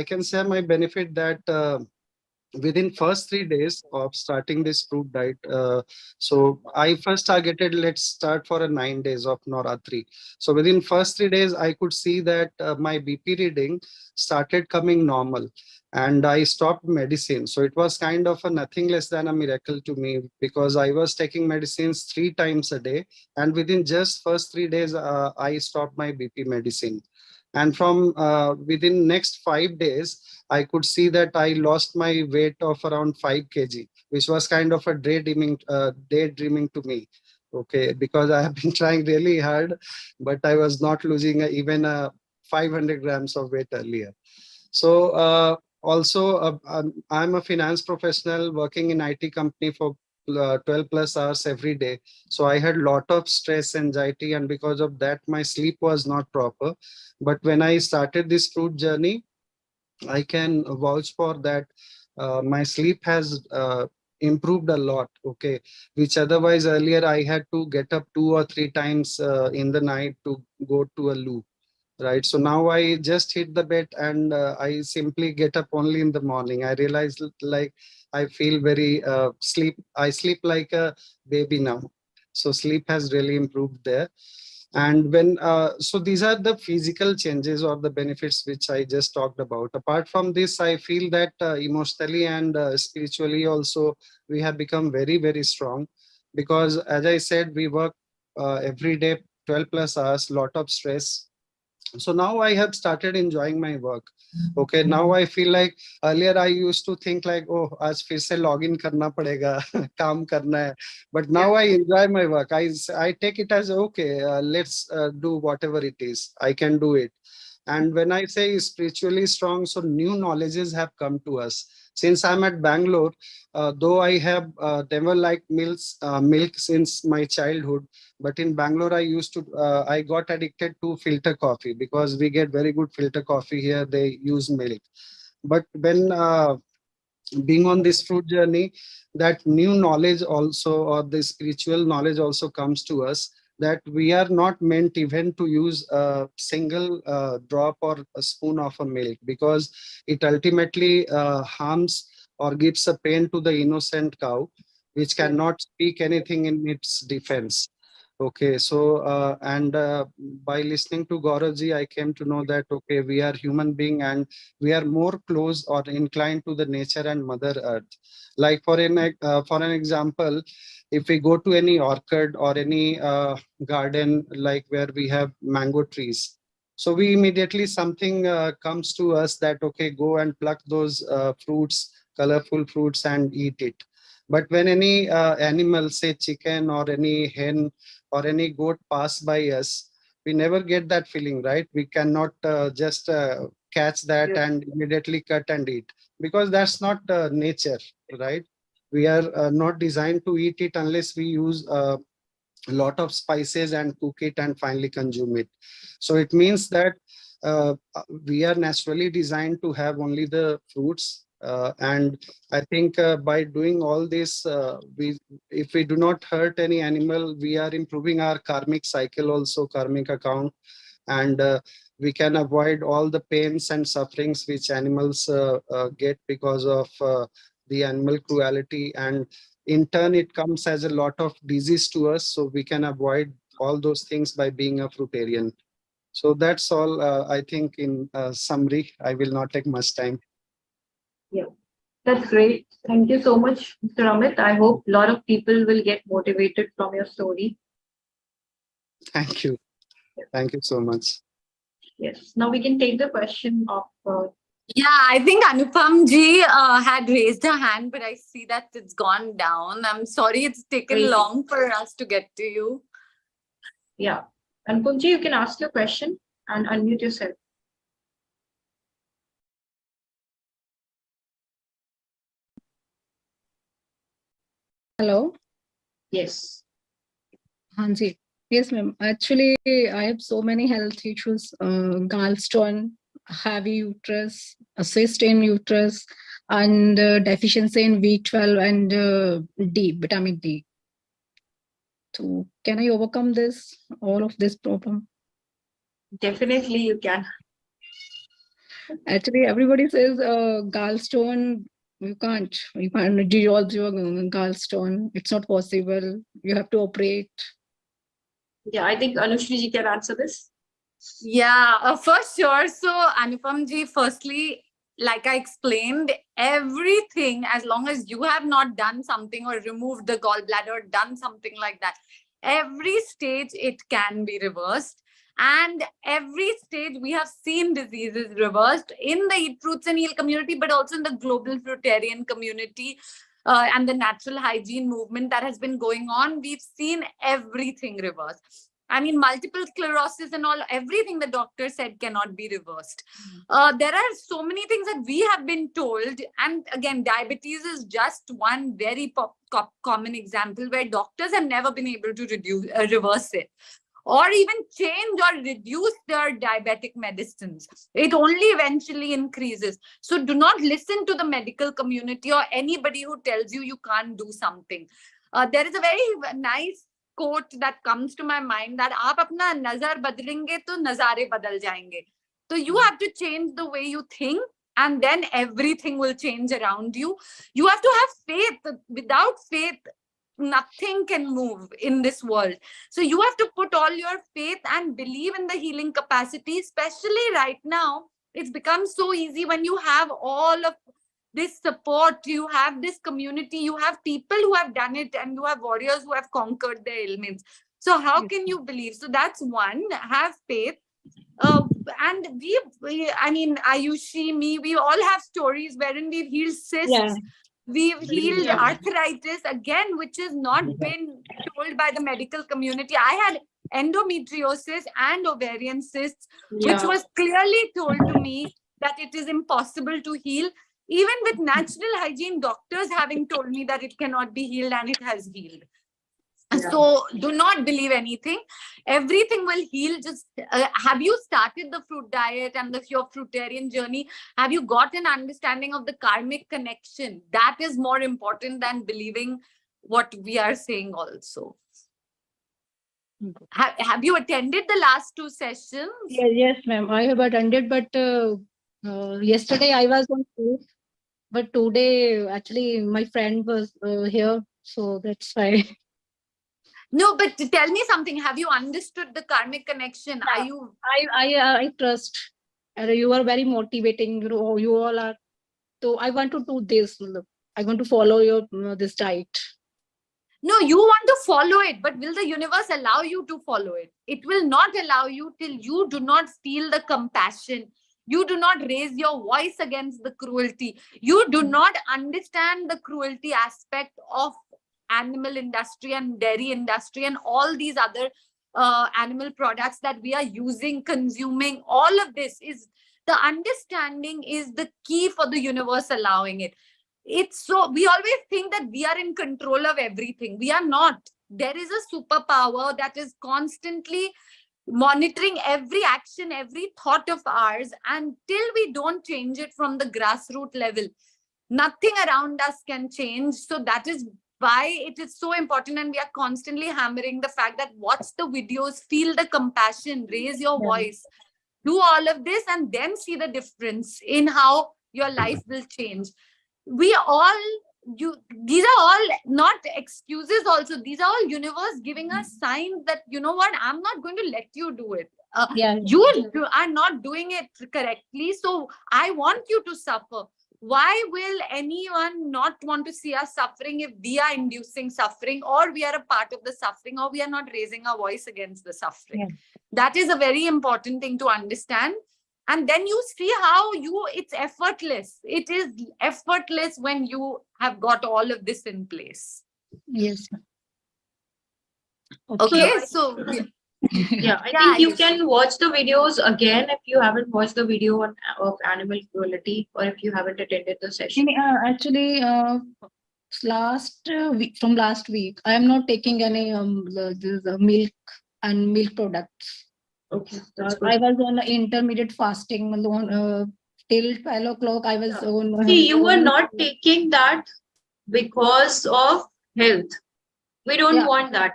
can share my benefit that within first 3 days of starting this fruit diet, so I first targeted, let's start for a 9 days of Navratri. So within first 3 days, I could see that my BP reading started coming normal, and I stopped medicine. So it was kind of a nothing less than a miracle to me, because I was taking medicines 3 times a day, and within just first 3 days, I stopped my BP medicine. And from within next 5 days, I could see that I lost my weight of around 5 kg, which was kind of a daydreaming to me. Okay, because I have been trying really hard, but I was not losing even 500 grams of weight earlier. So also, I'm a finance professional working in IT company for 12 plus hours every day. So I had lot of stress, anxiety, and because of that, my sleep was not proper. But when I started this fruit journey, I can vouch for that. My sleep has improved a lot. Okay, which otherwise earlier I had to get up 2 or 3 times in the night to go to a loo. Right. So now I just hit the bed, and I simply get up only in the morning. I realize like I feel very I sleep like a baby now. So sleep has really improved there. And when so these are the physical changes or the benefits which I just talked about. Apart from this, I feel that emotionally and spiritually also we have become very, very strong, because as I said, we work every day 12 plus hours, lot of stress. So now I have started enjoying my work. Okay, now I feel like earlier I used to think like, oh, आज फिर से login करना पड़ेगा, काम करना है. But now I enjoy my work. I take it as okay, let's do whatever it is, I can do it. And when I say spiritually strong, so new knowledges have come to us. Since I'm at Bangalore, though I have never liked milk since my childhood, but in Bangalore, I got addicted to filter coffee, because we get very good filter coffee here. They use milk. But when being on this fruit journey, that new knowledge also, or the spiritual knowledge also comes to us, that we are not meant even to use a single drop or a spoon of a milk, because it ultimately harms or gives a pain to the innocent cow, which cannot speak anything in its defense. Okay, so and by listening to Gauravji, I came to know that okay, we are human being, and we are more close or inclined to the nature and Mother Earth. Like for an example, if we go to any orchard or any garden, like where we have mango trees, so we immediately something comes to us that okay, go and pluck those fruits, colorful fruits, and eat it. But when any animal, say chicken or any hen or any goat pass by us, we never get that feeling, right? We cannot just catch that and immediately cut and eat, because that's not nature, right? We are not designed to eat it unless we use a lot of spices and cook it and finally consume it. So it means that we are naturally designed to have only the fruits. And I think by doing all this, if we do not hurt any animal, we are improving our karmic cycle, also karmic account, and we can avoid all the pains and sufferings which animals get because of the animal cruelty, and in turn it comes as a lot of disease to us. So we can avoid all those things by being a fruitarian. So that's all, I think, in summary. I will not take much time. Yeah, that's great. Thank you so much, Mr. Amit. I hope a lot of people will get motivated from your story. Thank you. Thank you so much. Yes. Now we can take the question of. Yeah, I think Anupam ji had raised her hand, but I see that it's gone down. I'm sorry it's taken long for us to get to you. Yeah. Anupamji, you can ask your question and unmute yourself. Hello. Yes. Hanji. Yes, ma'am. Actually, I have so many health issues: gallstone, heavy uterus, a cyst in uterus, and deficiency in B12 and vitamin D. So, can I overcome all of this problem? Definitely, you can. Actually, everybody says gallstone. You can't dissolve your gallstone. It's not possible. You have to operate. Yeah, I think Anushri ji can answer this. Yeah, for sure. So, Anupam ji, firstly, like I explained, everything, as long as you have not done something or removed the gallbladder or done something like that, every stage it can be reversed. And every stage we have seen diseases reversed in the Eat Fruits and Heal community, but also in the global fruitarian community and the natural hygiene movement that has been going on. We've seen everything reversed. I mean, multiple sclerosis and all, everything the doctor said cannot be reversed. There are so many things that we have been told. And again, diabetes is just one very common example where doctors have never been able to reverse it, or even change or reduce their diabetic medicines. It only eventually increases. So do not listen to the medical community or anybody who tells you you can't do something. There is a very nice quote that comes to my mind that aap apna nazar badlenge to nazare badal jayenge. So you have to change the way you think, and then everything will change around you. You have to have faith. Without faith, nothing can move in this world. So you have to put all your faith and believe in the healing capacity, especially right now. It's become so easy when you have all of this support, you have this community, you have people who have done it, and you have warriors who have conquered their ailments. So how can you believe? So that's one, have faith. And I mean, Ayushi, me, we all have stories wherein we've healed cysts. Yeah. We've healed arthritis, again, which has not been told by the medical community. I had endometriosis and ovarian cysts, which was clearly told to me that it is impossible to heal. Even with natural hygiene, doctors having told me that it cannot be healed, and it has healed. So do not believe anything. Everything will heal. Just have you started the fruit diet and your fruitarian journey? Have you got an understanding of the karmic connection? That is more important than believing what we are saying also. Have you attended the last 2 sessions? Yes, ma'am. I have attended, but yesterday I was on tour, but today actually my friend was here, so that's why. No, but tell me something. Have you understood the karmic connection? Are you? I trust. You are very motivating. You all are. So I want to do this. I want to follow your this diet. No, you want to follow it, but will the universe allow you to follow it? It will not allow you till you do not feel the compassion. You do not raise your voice against the cruelty. You do not understand the cruelty aspect of animal industry and dairy industry and all these other animal products that we are using, consuming. All of this is the understanding is the key for the universe allowing it. It's so, we always think that we are in control of everything. We are not. There is a superpower that is constantly monitoring every action, every thought of ours. Until we don't change it from the grassroots level, nothing around us can change. So that is why it is so important, and we are constantly hammering the fact that watch the videos, feel the compassion, raise your voice, do all of this, and then see the difference in how your life will change. These are all not excuses also. These are all universe giving us signs that, you know what, I'm not going to let you do it. You are not doing it correctly, so I want you to suffer. Why will anyone not want to see us suffering if we are inducing suffering, or we are a part of the suffering, or we are not raising our voice against the suffering? That is a very important thing to understand. And then you see how it's effortless. It is effortless when you have got all of this in place. Yes. Okay, so Yeah, I Yeah, think you you should. can watch the videos again if you haven't watched the video of animal cruelty, or if you haven't attended the session. Actually, last week, from last week, I am not taking any milk and milk products. Okay, that's good. I was on intermediate fasting till 12 o'clock. I was on. See, you were not taking that because of health. We don't Yeah. want that.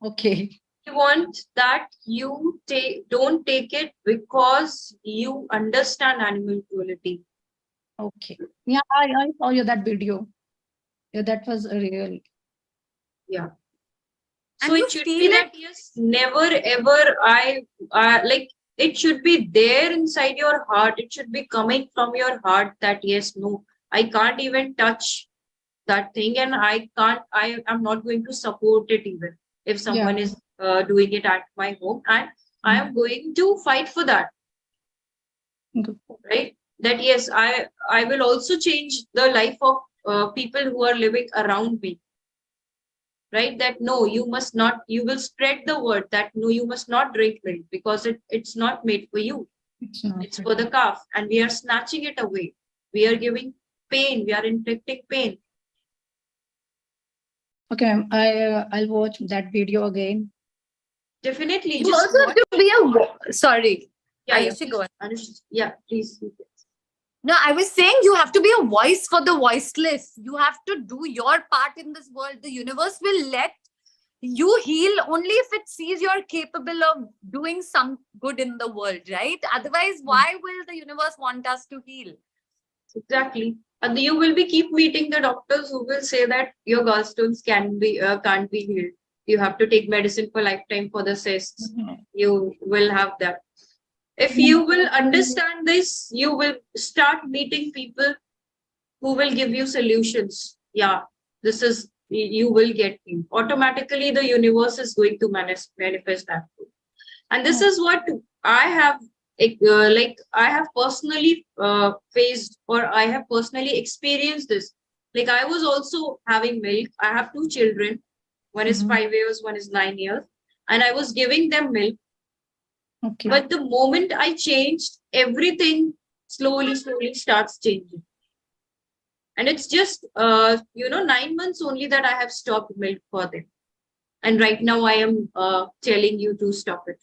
Okay. We want that you don't take it because you understand animal cruelty. Okay. Yeah, I saw you that video. Yeah, that was a real. Yeah. And So you it should feel be it. that, yes, never ever like, it should be there inside your heart. It should be coming from your heart that, yes, no, I can't even touch that thing, and I am not going to support it even if someone is doing it at my home, and I am going to fight for that. Good. Right? That, yes, I will also change the life of people who are living around me. Right? That no, you must not, you will spread the word that no, you must not drink milk because it's not made for you. It's for the calf, and we are snatching it away. We are giving pain, we are inflicting pain. Okay, I'll watch that video again. Definitely. You just also have watch. to be sorry. Yeah, I should go on. Yeah, please. No, I was saying you have to be a voice for the voiceless. You have to do your part in this world. The universe will let you heal only if it sees you're capable of doing some good in the world, right? Otherwise, why will the universe want us to heal? Exactly. And you will be keep meeting the doctors who will say that your gallstones can't be healed. You have to take medicine for lifetime for the cysts. You will have that. If you will understand this, you will start meeting people who will give you solutions. Yeah, this is, you will get healed. Automatically, the universe is going to manifest that. And this is what I have, I have personally faced, or I have personally experienced this. Like, I was also having milk. I have 2 children. One is 5 years, one is 9 years. And I was giving them milk. Okay. But the moment I changed, everything slowly starts changing. And it's just, 9 months only that I have stopped milk for them. And right now I am telling you to stop it.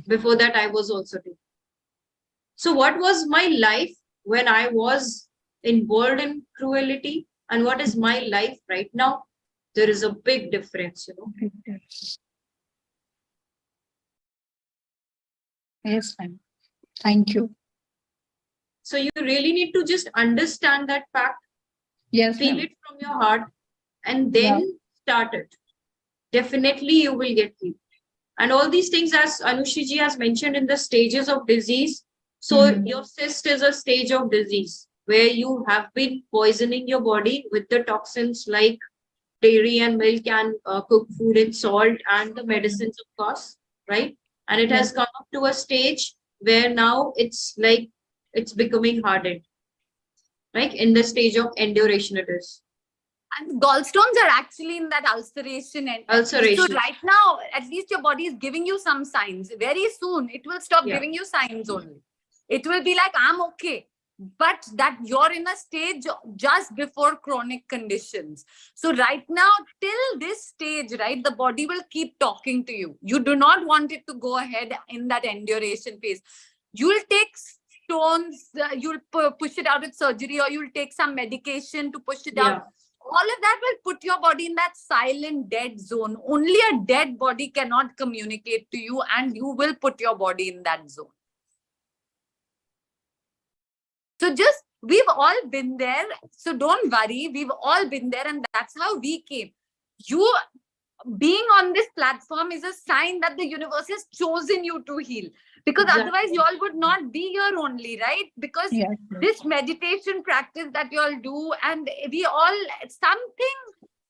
Before that, I was also doing. So what was my life when I was involved in cruelty, and what is my life right now? There is a big difference, Yes, ma'am. Thank you. So you really need to just understand that fact, Yes, feel ma'am. it from your heart, and then start it. Definitely you will get healed. And all these things, as Anushiji has mentioned, in the stages of disease. So your cyst is a stage of disease where you have been poisoning your body with the toxins like dairy and milk and cooked food and salt and the medicines, of course, right? And it has come up to a stage where now it's like it's becoming hardened, like in the stage of enduration it is. And gallstones are actually in that ulceration. And Ulceration. So right now, at least your body is giving you some signs. Very soon, it will stop giving you signs only. It will be like, I'm okay. But that you're in a stage just before chronic conditions. So right now, till this stage, right, the body will keep talking to you. You do not want it to go ahead in that enduration phase. You'll take stones, you'll push it out with surgery, or you'll take some medication to push it out. All of that will put your body in that silent dead zone. Only a dead body cannot communicate to you, and you will put your body in that zone. So we've all been there. So don't worry. We've all been there, and that's how we came. You being on this platform is a sign that the universe has chosen you to heal. Because otherwise you all would not be here only, right? Because this meditation practice that you all do, and we all, something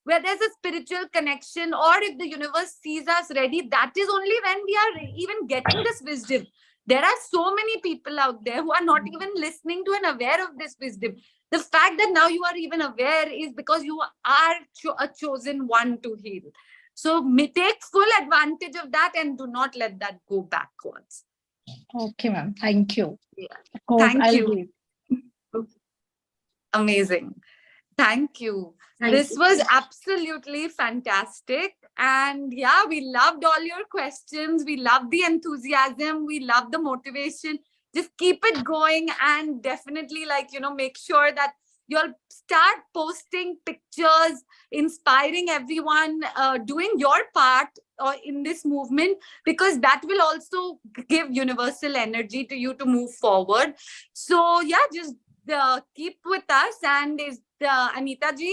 where there's a spiritual connection, or if the universe sees us ready, that is only when we are even getting this wisdom. There are so many people out there who are not even listening to and aware of this wisdom. The fact that now you are even aware is because you are a chosen one to heal. So take full advantage of that and do not let that go backwards. Okay, ma'am. Thank you. Yeah. Of course, Thank I'll you. do. Amazing. Thank you. This was absolutely fantastic. And yeah, we loved all your questions. We loved the enthusiasm. We loved the motivation. Just keep it going, and definitely, make sure that you'll start posting pictures, inspiring everyone, doing your part in this movement, because that will also give universal energy to you to move forward. So yeah, just keep with us. And Anita ji,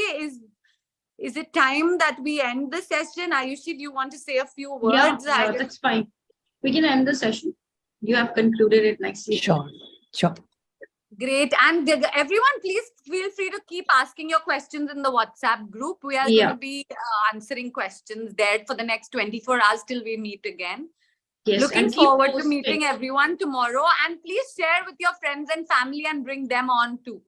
is it time that we end the session? Ayushi, do you want to say a few words? Yeah, that's fine. We can end the session. You have concluded it nicely. Sure. Great. And everyone, please feel free to keep asking your questions in the WhatsApp group. We are going to be answering questions there for the next 24 hours till we meet again. Yes, Looking forward to meeting everyone tomorrow. And please share with your friends and family and bring them on too.